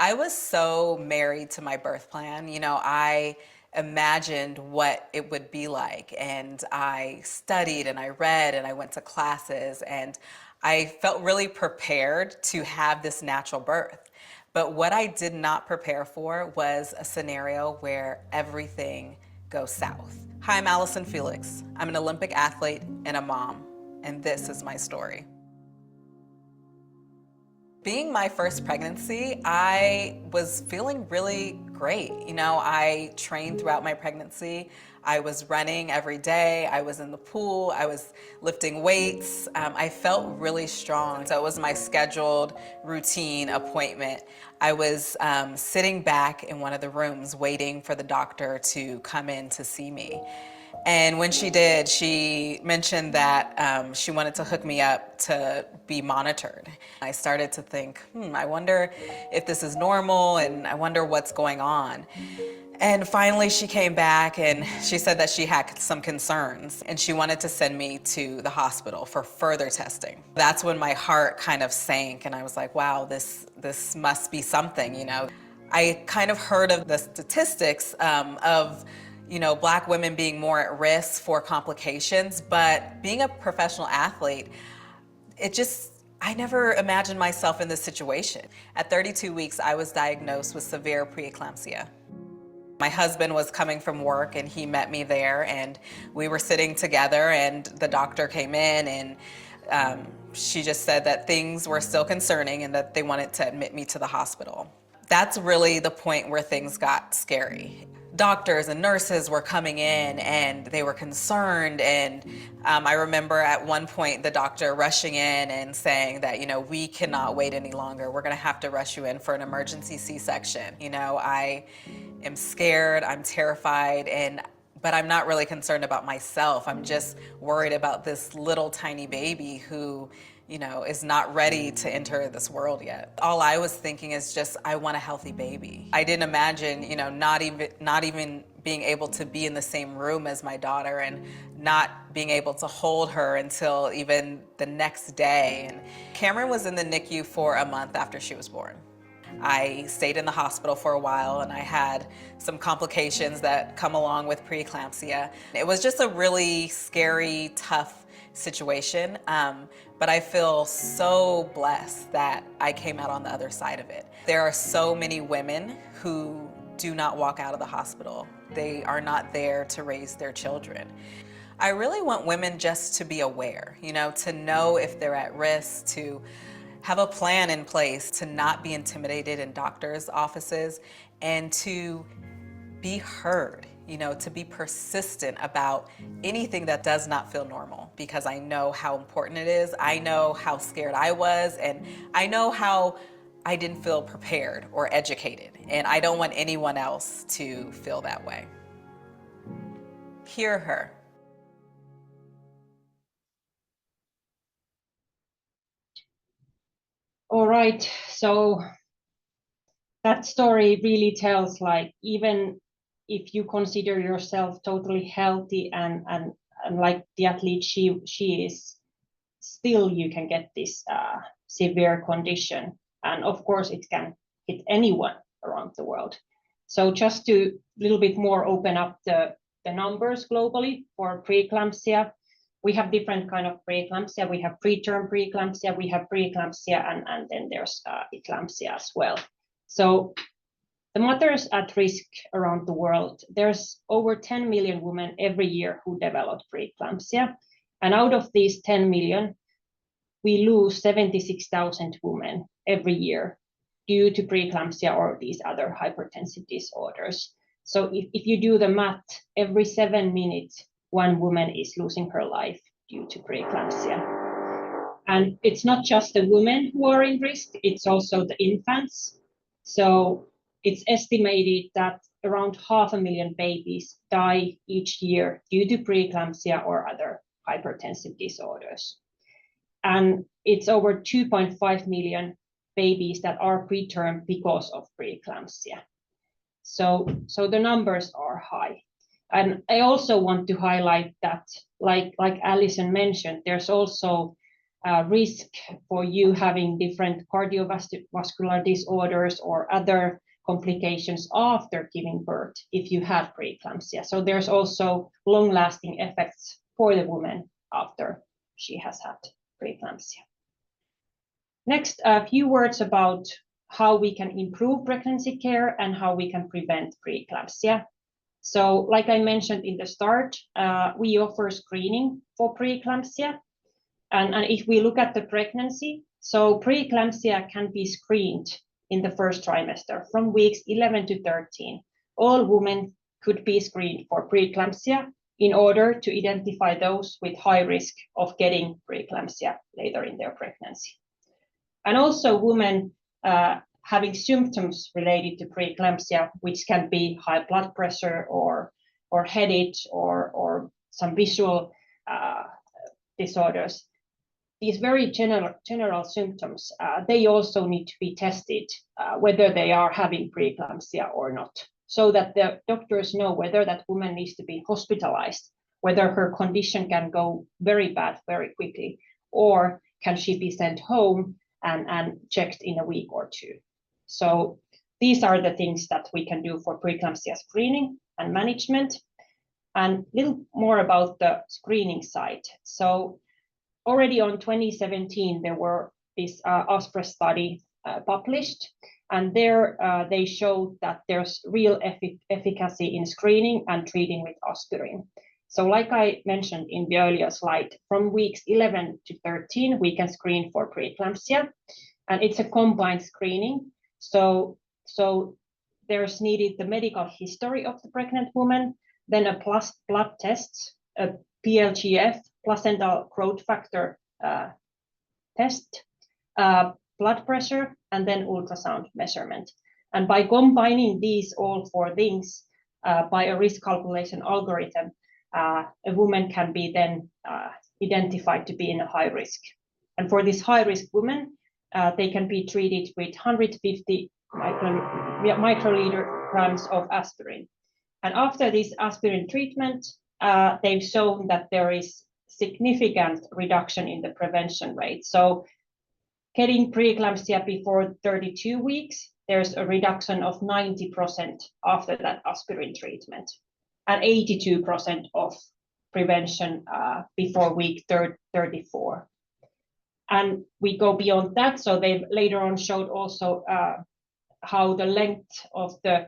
I was so married to my birth plan. You know, I imagined what it would be like, and I studied and I read and I went to classes, and I felt really prepared to have this natural birth. But what I did not prepare for was a scenario where everything goes south. Hi, I'm Alison Felix. I'm an Olympic athlete and a mom, and this is my story. Being my first pregnancy, I was feeling really great. You know, I trained throughout my pregnancy. I was running every day. I was in the pool. I was lifting weights. I felt really strong. So it was my scheduled routine appointment. I was sitting back in one of the rooms waiting for the doctor to come in to see me. And when she did, she mentioned that she wanted to hook me up to be monitored. I started to think, I wonder if this is normal, and I wonder what's going on. And finally she came back and she said that she had some concerns and she wanted to send me to the hospital for further testing. That's when my heart kind of sank and I was like, wow, this must be something, you know. I kind of heard of the statistics of Black women being more at risk for complications, but being a professional athlete, I never imagined myself in this situation. At 32 weeks, I was diagnosed with severe preeclampsia. My husband was coming from work and he met me there and we were sitting together and the doctor came in and she just said that things were still concerning and that they wanted to admit me to the hospital. That's really the point where things got scary. Doctors and nurses were coming in and they were concerned, and I remember at one point the doctor rushing in and saying that, we cannot wait any longer. We're gonna have to rush you in for an emergency C-section. I am scared, I'm terrified, but I'm not really concerned about myself. I'm just worried about this little tiny baby who is not ready to enter this world yet. All I was thinking is just, I want a healthy baby. I didn't imagine, not even being able to be in the same room as my daughter and not being able to hold her until even the next day. And Cameron was in the NICU for a month after she was born. I stayed in the hospital for a while and I had some complications that come along with preeclampsia. It was just a really scary, tough situation, but I feel so blessed that I came out on the other side of it. There are so many women who do not walk out of the hospital. They are not there to raise their children. I really want women just to be aware, to know if they're at risk, to have a plan in place, to not be intimidated in doctors' offices, and to be heard, to be persistent about anything that does not feel normal, because I know how important it is. I know how scared I was, and I know how I didn't feel prepared or educated, and I don't want anyone else to feel that way. Hear her. All right, so that story really tells, like, even if you consider yourself totally healthy and like the athlete she is, still you can get this severe condition, and of course it can hit anyone around the world. So just to a little bit more open up the the numbers globally for preeclampsia. We have different kind of preeclampsia. We have preterm preeclampsia, we have preeclampsia, and then there's eclampsia as well. So the mothers at risk around the world, there's over 10 million women every year who develop preeclampsia. And out of these 10 million, we lose 76,000 women every year due to preeclampsia or these other hypertensive disorders. So if you do the math, every 7 minutes, one woman is losing her life due to preeclampsia. And it's not just the women who are in risk, it's also the infants. So it's estimated that around 500,000 babies die each year due to preeclampsia or other hypertensive disorders. And it's over 2.5 million babies that are preterm because of preeclampsia. So the numbers are high. And I also want to highlight that, like Alison mentioned, there's also a risk for you having different cardiovascular disorders or other complications after giving birth if you have preeclampsia. So there's also long-lasting effects for the woman after she has had preeclampsia. Next, a few words about how we can improve pregnancy care and how we can prevent preeclampsia. So like I mentioned in the start, we offer screening for preeclampsia. And if we look at the pregnancy, so preeclampsia can be screened in the first trimester from weeks 11 to 13. All women could be screened for preeclampsia in order to identify those with high risk of getting preeclampsia later in their pregnancy. And also women having symptoms related to preeclampsia, which can be high blood pressure or headache or some visual disorders. These very general symptoms, they also need to be tested whether they are having preeclampsia or not, so that the doctors know whether that woman needs to be hospitalized, whether her condition can go very bad very quickly, or can she be sent home and checked in a week or two. So these are the things that we can do for preeclampsia screening and management. And a little more about the screening side. So already on 2017, there were this OSPRE study published, and there they showed that there's real efficacy in screening and treating with aspirin. So like I mentioned in the earlier slide, from weeks 11 to 13, we can screen for preeclampsia, and it's a combined screening. So there's needed the medical history of the pregnant woman, then a blood test, a PLGF, placental growth factor test, blood pressure, and then ultrasound measurement. And by combining these all four things by a risk calculation algorithm, a woman can be then identified to be in a high risk. And for this high risk woman, they can be treated with 150 microliter of aspirin. And after this aspirin treatment, they've shown that there is significant reduction in the prevention rate. So getting preeclampsia before 32 weeks, there's a reduction of 90% after that aspirin treatment, and 82% of prevention before week 34. And we go beyond that. So they've later on showed also how the length of the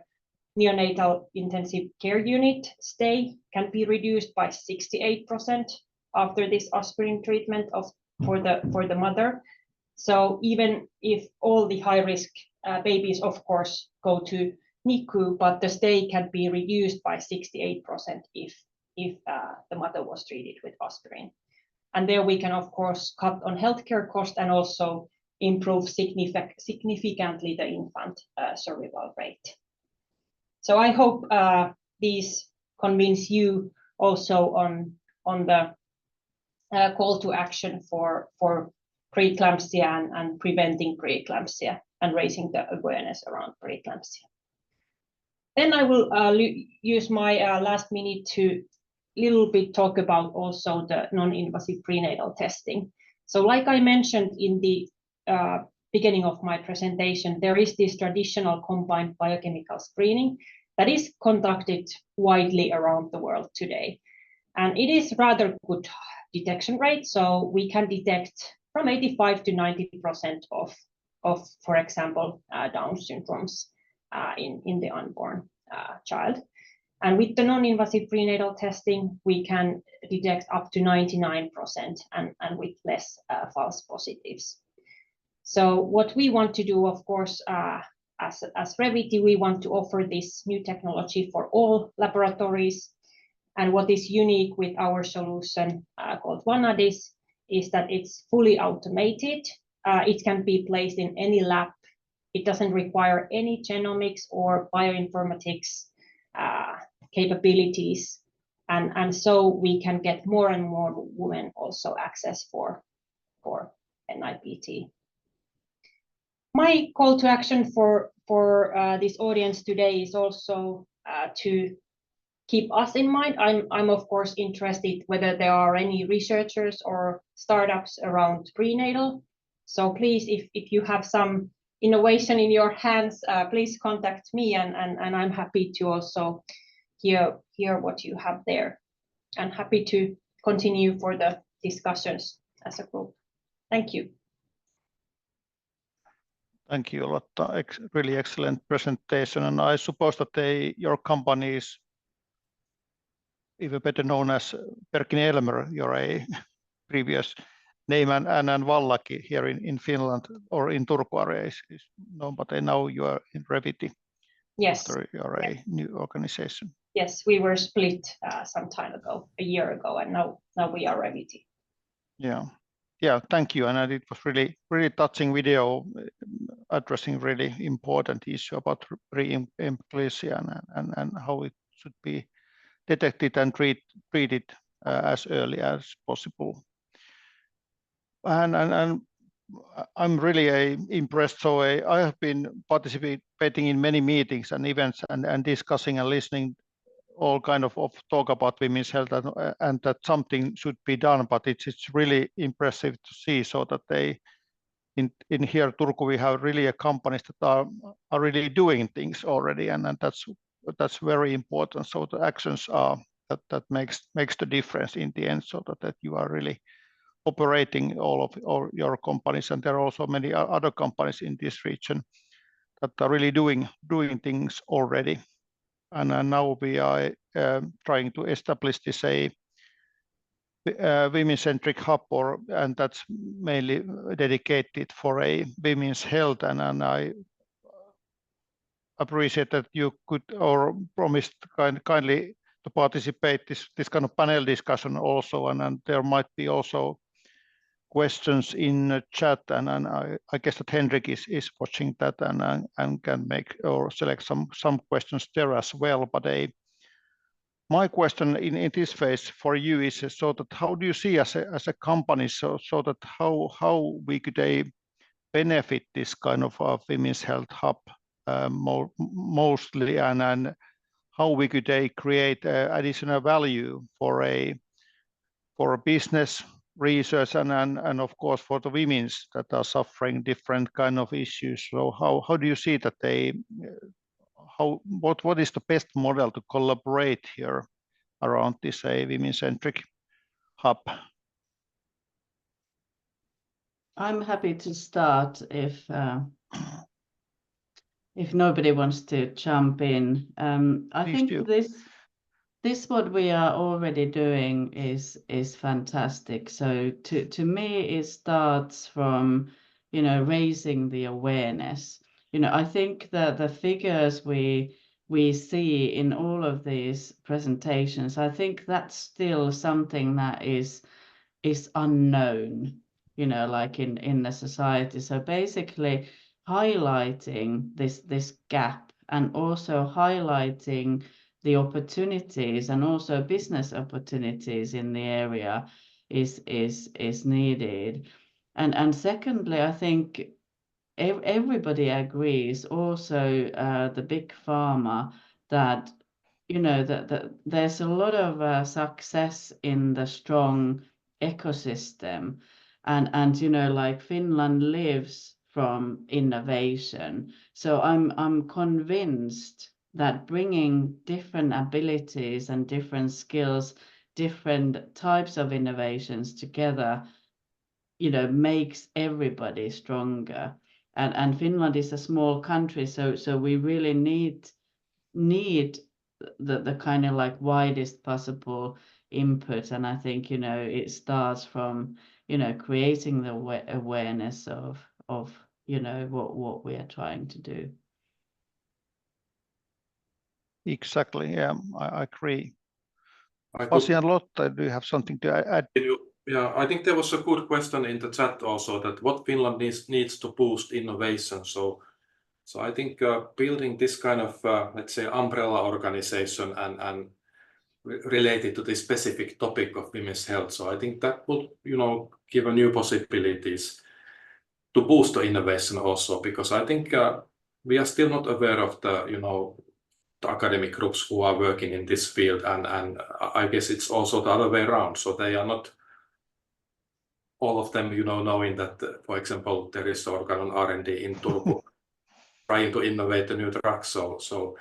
neonatal intensive care unit stay can be reduced by 68% after this aspirin treatment for the mother. So even if all the high risk babies, of course, go to NICU, but the stay can be reduced by 68% if the mother was treated with aspirin. And there we can, of course, cut on healthcare cost and also improve significantly the infant survival rate. So I hope these convince you also on the call to action for preeclampsia and preventing preeclampsia and raising the awareness around preeclampsia. Then I will use my last minute to little bit talk about also the non-invasive prenatal testing. So like I mentioned in the beginning of my presentation, there is this traditional combined biochemical screening that is conducted widely around the world today. And it is rather good detection rate, so we can detect from 85 to 90% of, for example, Down syndromes in the unborn child. And with the non-invasive prenatal testing, we can detect up to 99% and with less false positives. So what we want to do, of course, as Revity, we want to offer this new technology for all laboratories. And what is unique with our solution called Vanadis is that it's fully automated. It can be placed in any lab. It doesn't require any genomics or bioinformatics capabilities. And so we can get more and more women also access for NIPT. My call to action for this audience today is also to keep us in mind. I'm of course interested whether there are any researchers or startups around prenatal. So please, if you have some innovation in your hands, please contact me, and I'm happy to also hear what you have there, and happy to continue for the discussions as a group. Thank you. Thank you, Lotta. Really excellent presentation. And I suppose that your company is even better known as Perkin-Elmer, your previous name, and Vallaki here in Finland or in Turku area is known, but now you are in Revity. Yes. After you're a new organization. Yes, we were split some time ago, a year ago, and now we are Revity. Yeah, thank you. And it was really touching video addressing really important issue about pre-eclampsia and how it should be detected and treated as early as possible. And I'm really impressed. So I have been participating in many meetings and events and discussing and listening all kind of talk about women's health and that something should be done, but it's really impressive to see so that they in here Turku we have really a companies that are really doing things already, and that's very important. So the actions are that makes the difference in the end, so that you are really operating all your companies, and there are also many other companies in this region that are really doing things already. And now we are trying to establish this women-centric hub, and that's mainly dedicated for a women's health. And I appreciate that you could or promised kindly to participate this kind of panel discussion also, and there might be also questions in the chat, and I guess that Henrik is watching that and can make or select some questions there as well. But my question in this phase for you is so that how do you see as a company so that how we could benefit this kind of women's health hub mostly, and how we could create additional value for a business, research, and of course for the women that are suffering different kind of issues. So how do you see that what is the best model to collaborate here around this women-centric hub? I'm happy to start if nobody wants to jump in. I Please think do. this what we are already doing is fantastic. So to me it starts from raising the awareness. I think that the figures we see in all of these presentations, I think that's still something that is unknown, like in the society. So basically highlighting this gap and also highlighting the opportunities and also business opportunities in the area is needed. And secondly, I think everybody agrees, also the big pharma, that that there's a lot of success in the strong ecosystem, and like Finland lives from innovation. So I'm convinced that bringing different abilities and different skills, different types of innovations together, makes everybody stronger. And Finland is a small country, so we really need the kind of like widest possible input. And I think it starts from creating the awareness of what we are trying to do. Exactly. Yeah, I agree. I could- Pasi and Lotta, do you have something to add? Yeah, I think there was a good question in the chat also, that what Finland needs to boost innovation. So I think building this kind of, let's say, umbrella organization and related to this specific topic of women's health. So I think that would, give a new possibilities to boost the innovation also, because I think we are still not aware of the, the academic groups who are working in this field, and I guess it's also the other way around. So they are not all of them, knowing that, for example, there is organ R&D in Turku trying to innovate a new drug. So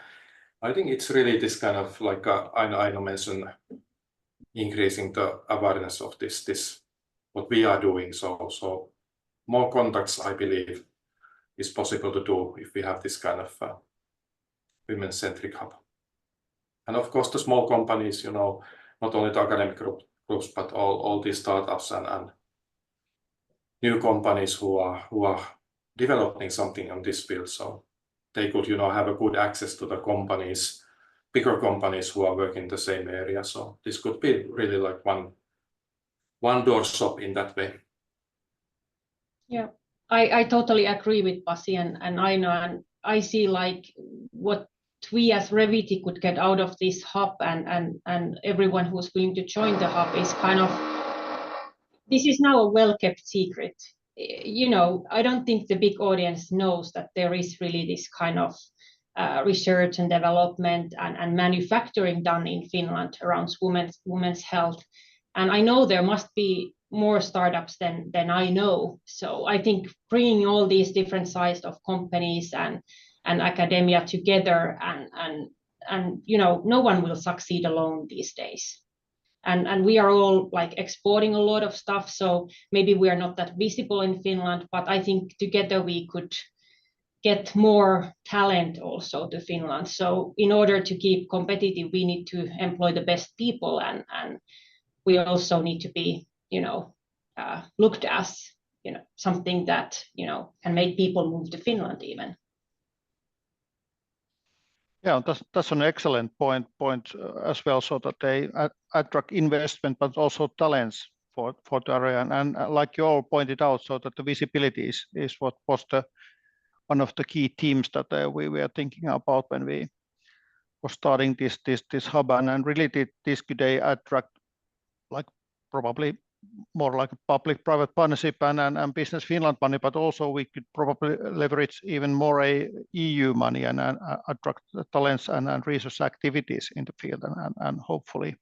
I think it's really this kind of, like Aino mentioned, increasing the awareness of this what we are doing. So more contacts, I believe, is possible to do if we have this kind of women-centric hub. And of course, the small companies, not only the academic groups, but all these startups and new companies who are developing something on this field, so they could have a good access to the companies, bigger companies who are working in the same area. So this could be really like one door shop in that way. Yeah, I totally agree with Pasi and Aino, and I see like what we as Revity could get out of this hub, and everyone who's willing to join the hub is kind of, this is now a well-kept secret. I don't think the big audience knows that there is really this kind of research and development and manufacturing done in Finland around women's health. And I know there must be more startups than I know. So I think bringing all these different sizes of companies and academia together, and no one will succeed alone these days. And we are all like exporting a lot of stuff, so maybe we are not that visible in Finland, but I think together we could get more talent also to Finland. So in order to keep competitive, we need to employ the best people, and we also need to be looked as something that can make people move to Finland even. Yeah, that's an excellent point as well, so that they attract investment, but also talents for the area. And like you all pointed out, so that the visibility is what was one of the key themes that we were thinking about when we were starting this hub. And really this could attract like probably more like a public-private partnership and Business Finland money, but also we could probably leverage even more EU money and attract talents and research activities in the field, and hopefully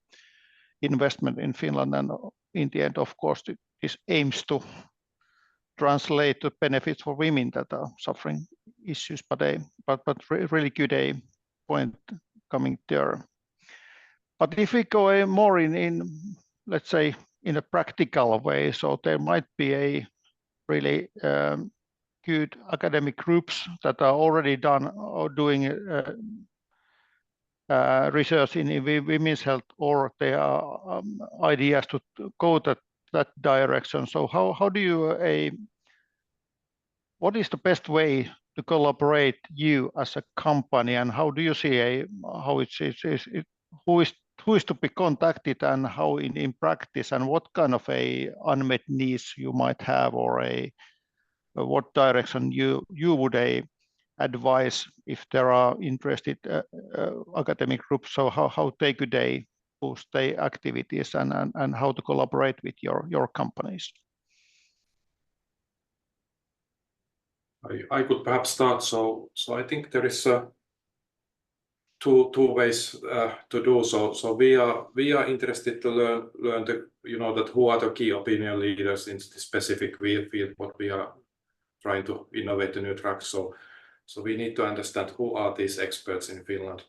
investment in Finland. And in the end, of course, this aims to translate the benefits for women that are suffering issues, but really good point coming there. But if we go more in let's say in a practical way, so there might be a really good academic groups that are already done or doing research in women's health, or there are ideas to go that direction. So how do you what is the best way to collaborate you as a company, and how do you see how who is to be contacted, and how in practice, and what kind of unmet needs you might have, or what direction you would advise if there are interested academic groups, so how they could boost their activities and how to collaborate with your companies? I could perhaps start. So I think there is two ways to do so. So we are interested to learn that who are the key opinion leaders in the specific field what we are trying to innovate the new drugs. So So we need to understand who are these experts in Finland.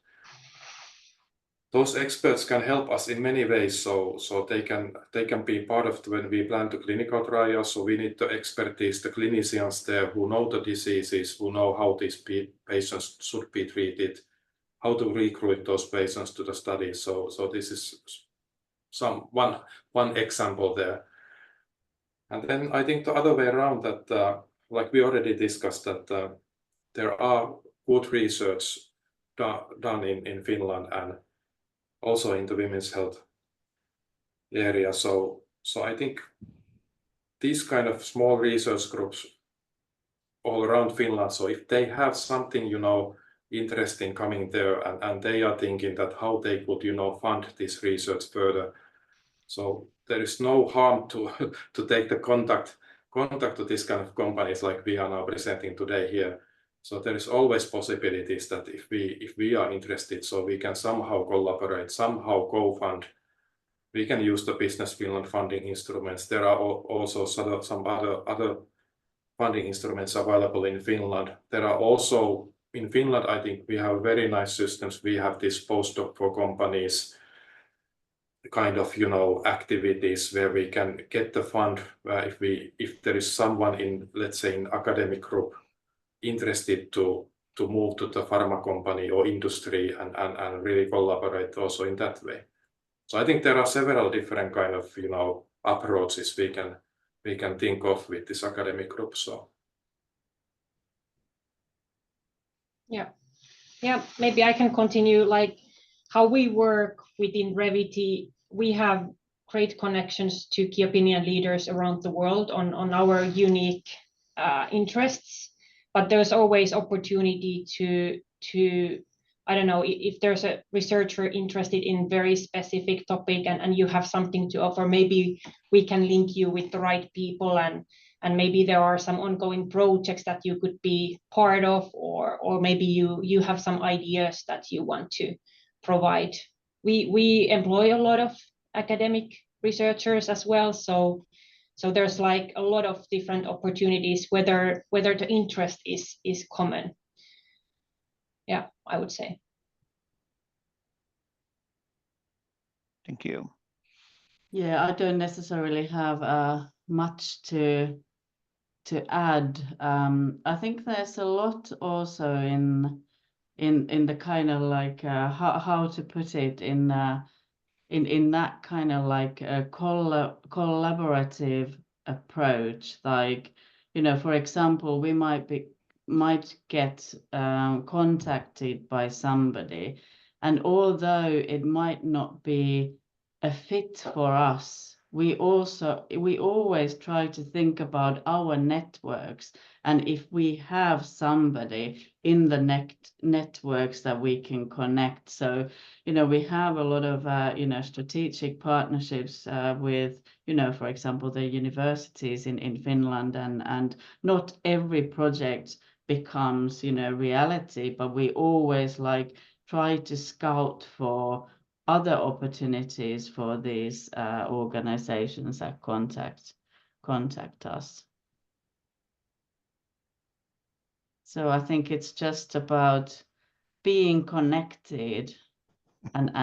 Those experts can help us in many ways, so they can be part of when we plan the clinical trials. So we need the expertise, the clinicians there who know the diseases, who know how these patients should be treated, how to recruit those patients to the study. So this is one example there. And then I think the other way around, that like we already discussed, that there are good research done in Finland and also in the women's health area. So I think these kind of small research groups all around Finland, so if they have something, interesting coming there, and they are thinking that how they could, fund this research further. So there is no harm to take the contact to this kind of companies like we are now presenting today here. So there is always possibilities that if we are interested, so we can somehow collaborate, somehow co-fund. We can use the Business Finland funding instruments. There are also some other funding instruments available in Finland. There are also in Finland, I think we have very nice systems. We have this postdoc for companies kind of activities where we can get the fund if there is someone in, let's say, in academic group interested to move to the pharma company or industry and really collaborate also in that way. So I think there are several different kind of approaches we can think of with this academic group. So yeah, maybe I can continue. Like how we work within Revity, we have great connections to key opinion leaders around the world on our unique interests, but there's always opportunity to I don't know, if there's a researcher interested in very specific topic and you have something to offer, maybe we can link you with the right people, and maybe there are some ongoing projects that you could be part of, or maybe you have some ideas that you want to provide. We employ a lot of academic researchers as well, so there's like a lot of different opportunities, whether the interest is common. Yeah, I would say. Thank you. Yeah, I don't necessarily have much to add. I think there's a lot also in the kind of like how to put it in that kind of like a collaborative approach. Like, for example, we might get contacted by somebody, and although it might not be a fit for us, we always try to think about our networks, and if we have somebody in the networks that we can connect. So we have a lot of strategic partnerships with for example the universities in Finland, and not every project becomes reality, but we always like try to scout for other opportunities for these organizations that contact us. So I think it's just about being connected and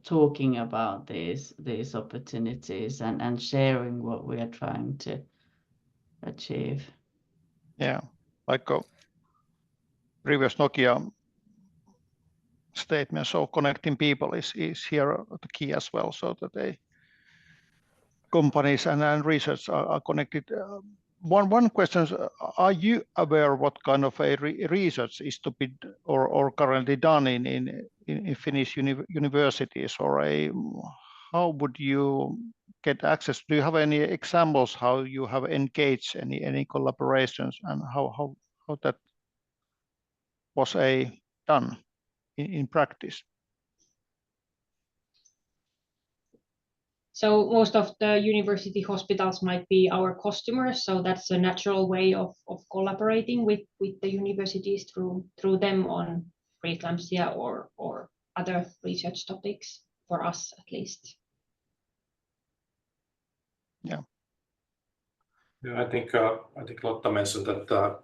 talking about these opportunities and sharing what we are trying to achieve. Yeah, like a previous Nokia statement, so connecting people is here the key as well, so that companies and research are connected. One question: are you aware what kind of a research is to be or currently done in Finnish universities, or how would you get access? Do you have any examples how you have engaged any collaborations, and how that was done in practice? So most of the university hospitals might be our customers, so that's a natural way of collaborating with the universities through them on preeclampsia or other research topics, for us at least. Yeah. Yeah, I think Lotta mentioned that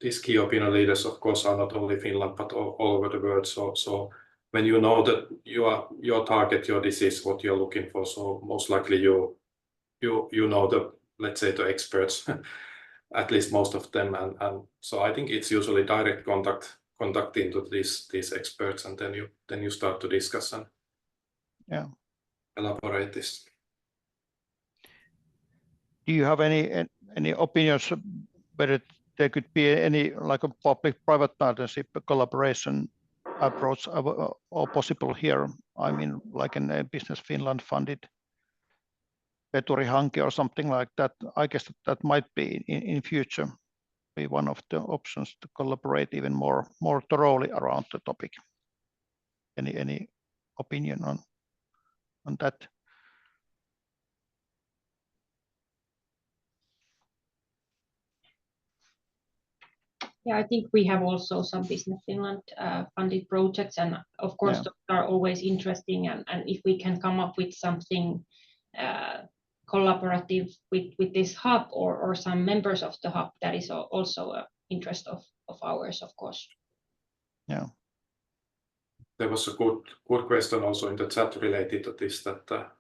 these key opinion leaders, of course, are not only Finland but all over the world. So when you know that your target, your disease, what you're looking for, so most likely you know the, let's say, the experts, at least most of them, and so I think it's usually direct contact into these experts, and then you start to discuss and elaborate this. Do you have any opinions whether there could be any like a public-private partnership collaboration approach or possible here? I mean, like in a Business Finland funded Veturi-hanke or something like that. I guess that might be in future be one of the options to collaborate even more thoroughly around the topic. Any opinion on that? Yeah, I think we have also some Business Finland funded projects, and of course those are always interesting, and if we can come up with something collaborative with this hub or some members of the hub, that is also an interest of ours, of course. Yeah. There was a good question also in the chat related to this, that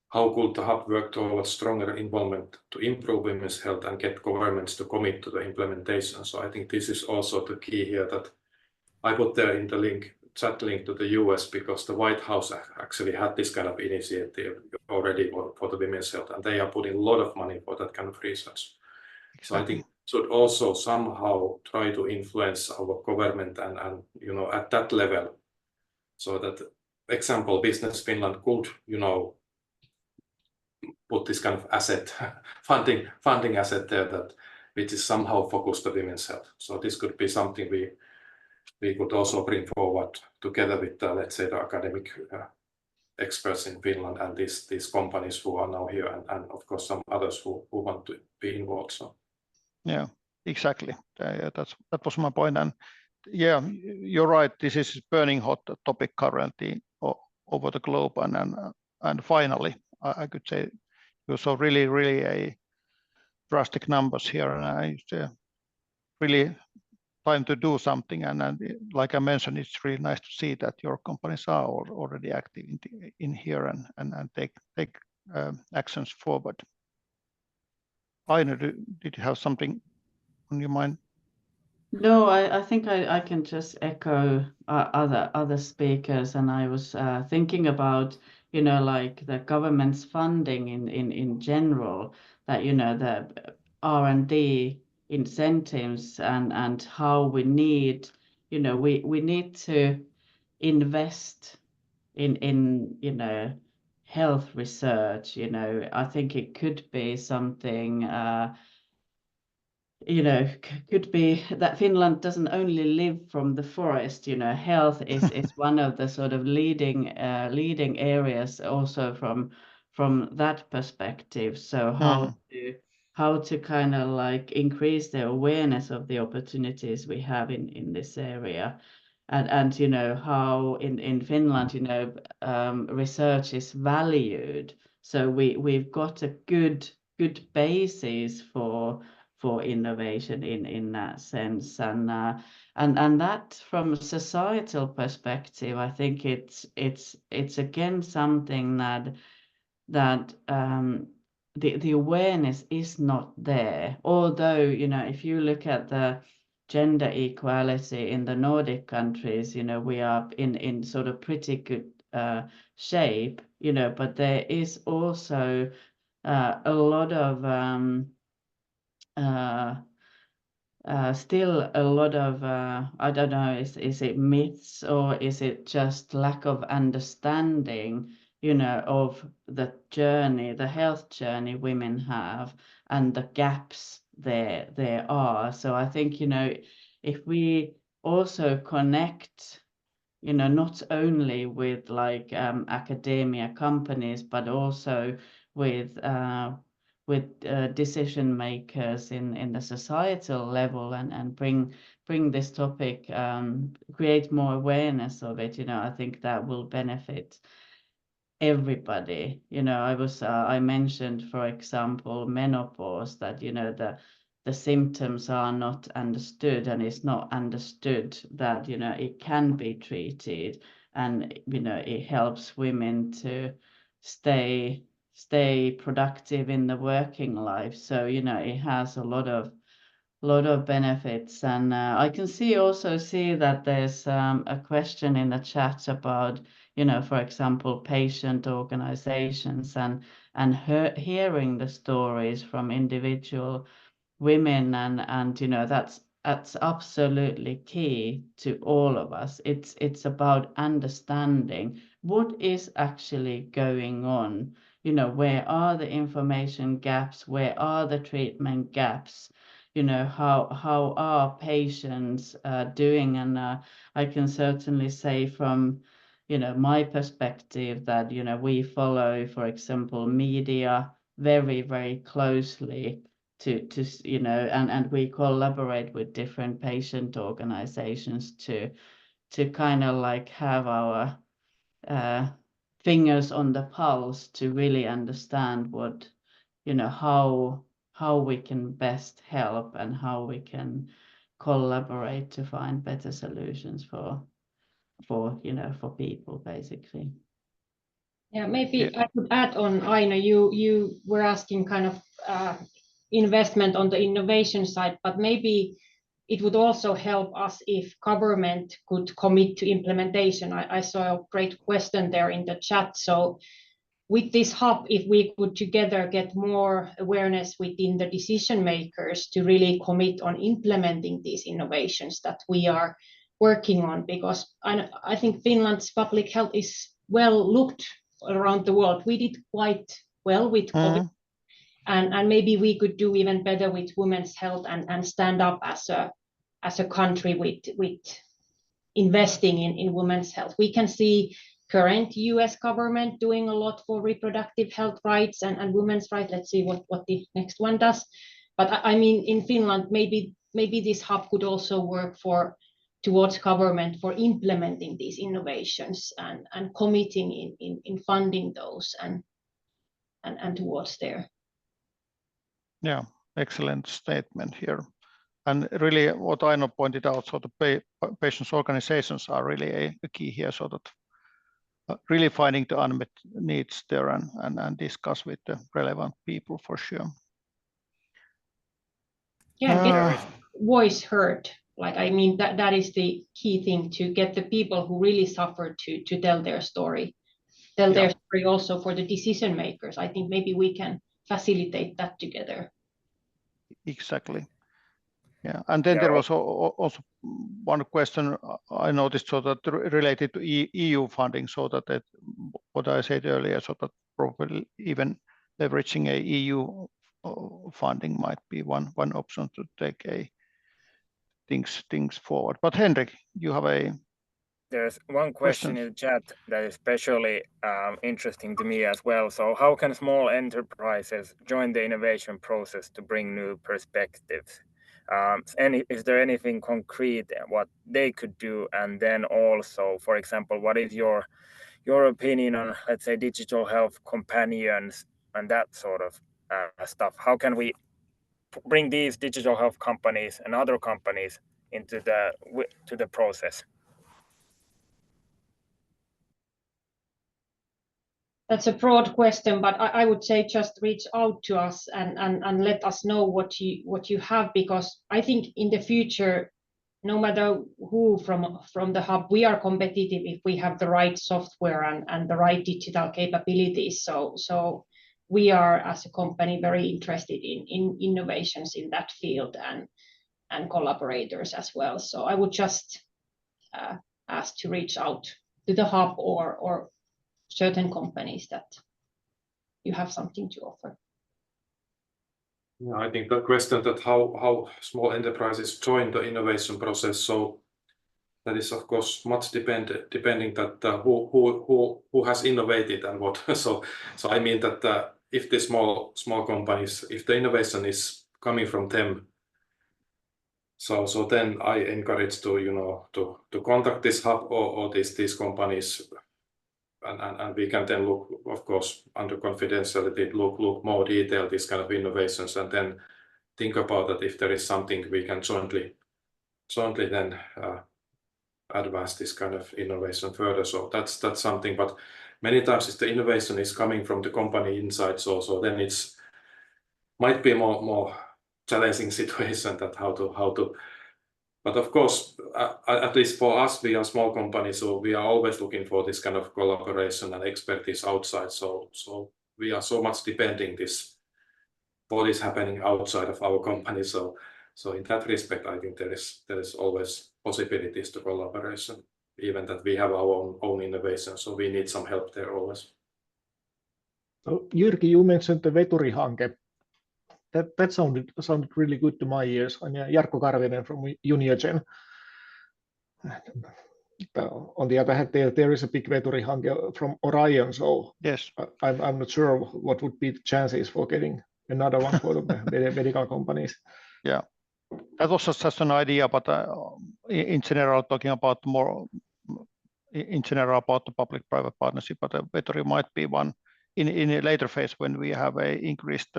how could the hub work towards stronger involvement to improve women's health and get governments to commit to the implementation? So I think this is also the key here, that I put there in the chat link to the US, because the White House actually had this kind of initiative already for the women's health, and they are putting a lot of money for that kind of research. Exactly. So I think should also somehow try to influence our government and at that level, so that, example, Business Finland could put this kind of asset funding asset there, that which is somehow focused on women's health. So this could be something we could also bring forward together with let's say the academic experts in Finland and these companies who are now here, and of course some others who want to be involved. So yeah, exactly. That was my point. And yeah, you're right. This is a burning hot topic currently over the globe, and finally, I could say you saw really a drastic numbers here, and it's really time to do something. And like I mentioned, it's really nice to see that your companies are already active in here and take actions forward. Aino, did you have something on your mind? No, I think I can just echo other speakers, and I was thinking about like the government's funding in general, that the R&D incentives and how we need we need to invest in health research. I think it could be something could be that Finland doesn't only live from the forest. Health is one of the sort of leading areas also from that perspective. So how to kind of like increase the awareness of the opportunities we have in this area, and how in Finland research is valued. So we've got a good basis for innovation in that sense, and that from a societal perspective, I think it's again something that the awareness is not there. Although if you look at the gender equality in the Nordic countries, we are in sort of pretty good shape, but there is also a lot of still a lot of I don't know, is it myths or is it just lack of understanding of the journey, the health journey women have, and the gaps there are. So I think if we also connect not only with like academia companies, but also with decision makers in the societal level, and bring this topic, create more awareness of it, I think that will benefit everybody. I mentioned, for example, menopause, that the symptoms are not understood, and it's not understood that, you know, it can be treated, and, you know, it helps women to stay productive in the working life. So, you know, it has a lot of benefits. And I can also see that there's a question in the chat about, you know, for example, patient organizations and hearing the stories from individual women, and you know, that's absolutely key to all of us. It's about understanding what is actually going on. You know, where are the information gaps? Where are the treatment gaps? You know, how are patients doing? And I can certainly say from, you know, my perspective that, you know, we follow, for example, media very, very closely to you know, and we collaborate with different patient organizations to kind of like have our fingers on the pulse to really understand what, you know, how we can best help and how we can collaborate to find better solutions for you know, for people, basically. Yeah, maybe I could add on, Aina, you were asking kind of investment on the innovation side, but maybe it would also help us if government could commit to implementation. I saw a great question there in the chat. So with this hub, if we could together get more awareness within the decision makers to really commit on implementing these innovations that we are working on, because I think Finland's public health is well looked around the world. We did quite well with COVID, and maybe we could do even better with women's health and stand up as a country with investing in women's health. We can see current US government doing a lot for reproductive health rights and women's rights. Let's see what the next one does. But I mean, in Finland, maybe this hub could also work towards government for implementing these innovations and committing in funding those and towards there. Yeah, excellent statement here. And really what Aino pointed out, so the patients' organizations are really a key here, so that really finding the unmet needs there and discuss with the relevant people for sure. Yeah, get voice heard. Like, I mean, that is the key thing, to get the people who really suffer to tell their story. Their story also for the decision makers. I think maybe we can facilitate that together. Exactly. Yeah, and then there was also one question I noticed, so that related to EU funding, so that what I said earlier, so that probably even leveraging a EU funding might be one option to take things forward. But Henrik, you have There's one question in the chat that is especially interesting to me as well. So how can small enterprises join the innovation process to bring new perspectives? Is there anything concrete what they could do? And then also, for example, what is your opinion on, let's say, digital health companions and that sort of stuff? How can we bring these digital health companies and other companies into the process? That's a broad question, but I would say just reach out to us and let us know what you have, because I think in the future, no matter who from the hub, we are competitive if we have the right software and the right digital capabilities. So we are, as a company, very interested in innovations in that field and collaborators as well. So I would just ask to reach out to the hub or certain companies that you have something to offer. Yeah, I think the question that how small enterprises join the innovation process, so that is of course much depending that who has innovated and what. So I mean that if the small companies, if the innovation is coming from them, so then I encourage to contact this hub or these companies. And we can then look, of course, under confidentiality, look more detailed these kind of innovations, and then think about that if there is something we can jointly then advance this kind of innovation further. So that's something, but many times if the innovation is coming from the company inside, so then it's might be more challenging situation that how to. But of course, at least for us, we are a small company, so we are always looking for this kind of collaboration and expertise outside. So we are so much depending this what is happening outside of our company. So in that respect, I think there is always possibilities to collaboration, even that we have our own innovation. So we need some help there always. So Jyrki, you mentioned the Veturi-hanke. That sounded really good to my ears. I'm Jarkko Karvinen from Uniogen. On the other hand, there is a big Veturi-hanke from Orion, so Yes. I'm not sure what would be the chances for getting another one for the medical companies. Yeah, that was just an idea, but in general, talking about the public-private partnership, but Veturi might be one in a later phase when we have a increased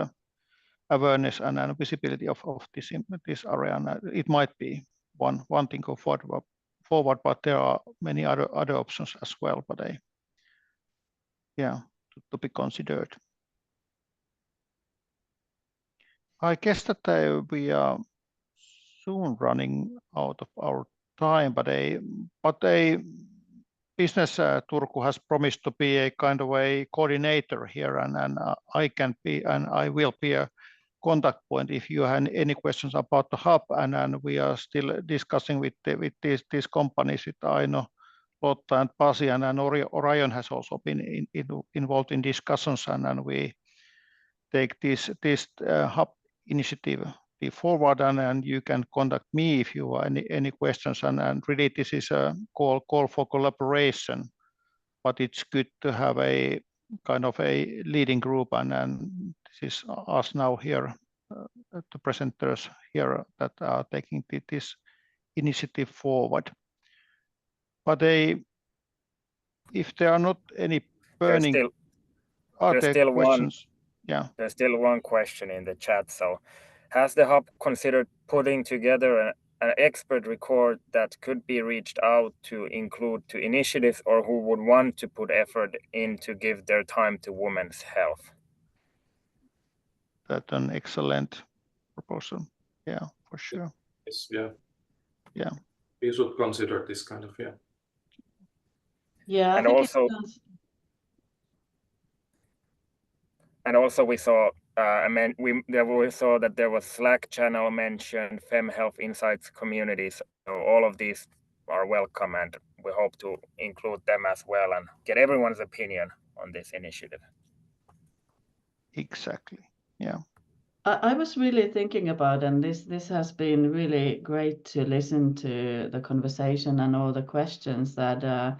awareness and visibility of this area, and it might be one thing go forward, but there are many other options as well, but to be considered. I guess that we are soon running out of our time, but a business Turku has promised to be a kind of a coordinator here, and I can be, and I will be a contact point if you have any questions about the hub, and we are still discussing with these companies, with Aino, Lotta, and Pasi, and Orion has also been involved in discussions, and we take this hub initiative forward, and you can contact me if you have any questions, and really this is a call for collaboration, but it's good to have a kind of a leading group, and this is us now here, the presenters here that are taking this initiative forward. But if there are not any burning questions. Yeah. There's still one question in the chat. So, has the hub considered putting together an expert record that could be reached out to include to initiatives or who would want to put effort in to give their time to women's health? That's an excellent proposal. Yeah, for sure. Yes, yeah. Yeah. We should consider this kind of, yeah. Yeah, And also we saw we saw that there was Slack channel mentioned, Fem Health Insights communities. So all of these are welcome, and we hope to include them as well and get everyone's opinion on this initiative. Exactly. Yeah. I was really thinking about, and this has been really great to listen to the conversation and all the questions, that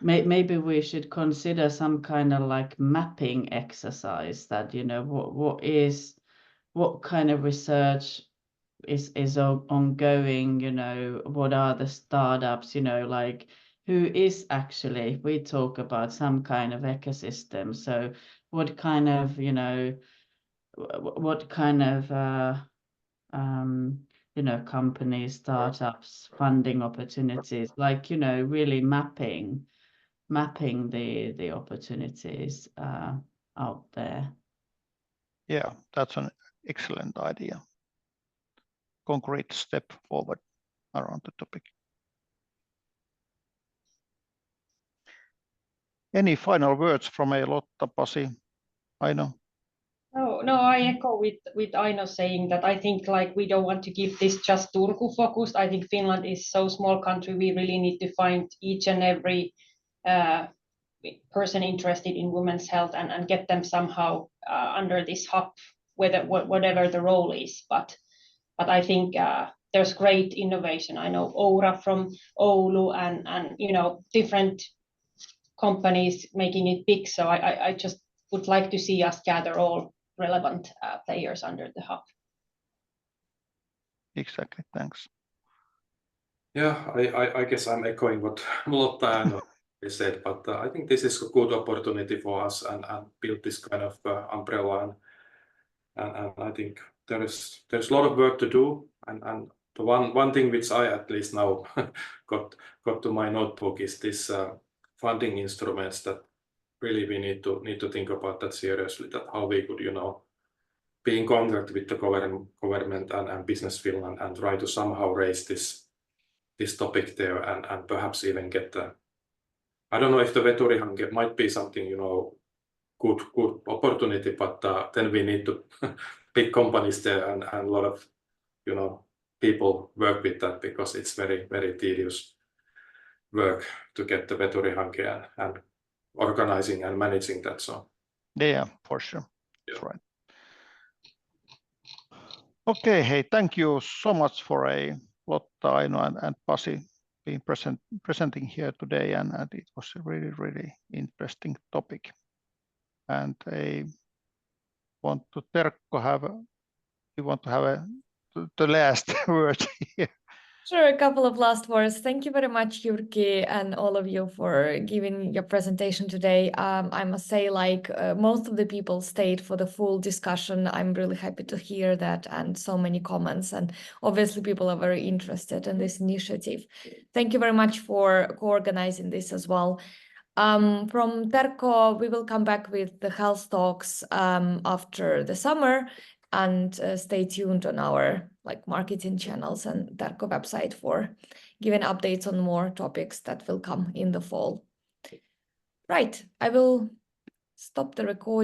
maybe we should consider some kind of like mapping exercise, that what kind of research is ongoing, what are the startups, like who is actually, we talk about some kind of ecosystem, so what kind of companies, startups, funding opportunities, like really mapping the opportunities out there. Yeah, that's an excellent idea. Concrete step forward around the topic. Any final words from Lotta, Pasi, Aino? No, I echo with Aino saying that I think like we don't want to keep this just Turku focused. I think Finland is so small country. We really need to find each and every person interested in women's health and get them somehow under this hub, whatever the role is. But I think there's great innovation. I know Oura from Oulu and different companies making it big. So I just would like to see us gather all relevant players under the hub. Exactly, thanks. Yeah, I guess I'm echoing what Lotta and said, but I think this is a good opportunity for us and build this kind of umbrella, and I think there's a lot of work to do, and the one thing which I at least now got to my notebook is this funding instruments that really we need to think about that seriously, that how we could, be in contact with the government and Business Finland and try to somehow raise this topic there and perhaps even get the, I don't know if the Veturi-hanke might be something, good opportunity, but then we need to big companies there and a lot of, people work with that, because it's very, very tedious work to get the Veturi-hanke and organizing and managing that. So yeah, for sure. That's right. Okay, hey, thank you so much for Lotta, Aino, and Pasi being presenting here today, and it was a really, really interesting topic. And I want to Terkko have the last word here. Sure, a couple of last words. Thank you very much, Jyrki, and all of you for giving your presentation today. I must say, most of the people stayed for the full discussion. I'm really happy to hear that, and so many comments. And obviously, people are very interested in this initiative. Thank you very much for co-organizing this as well. From Terkko, we will come back with the health talks after the summer. And stay tuned on our marketing channels and Terkko website for giving updates on more topics that will come in the fall. Right, I will stop the recording.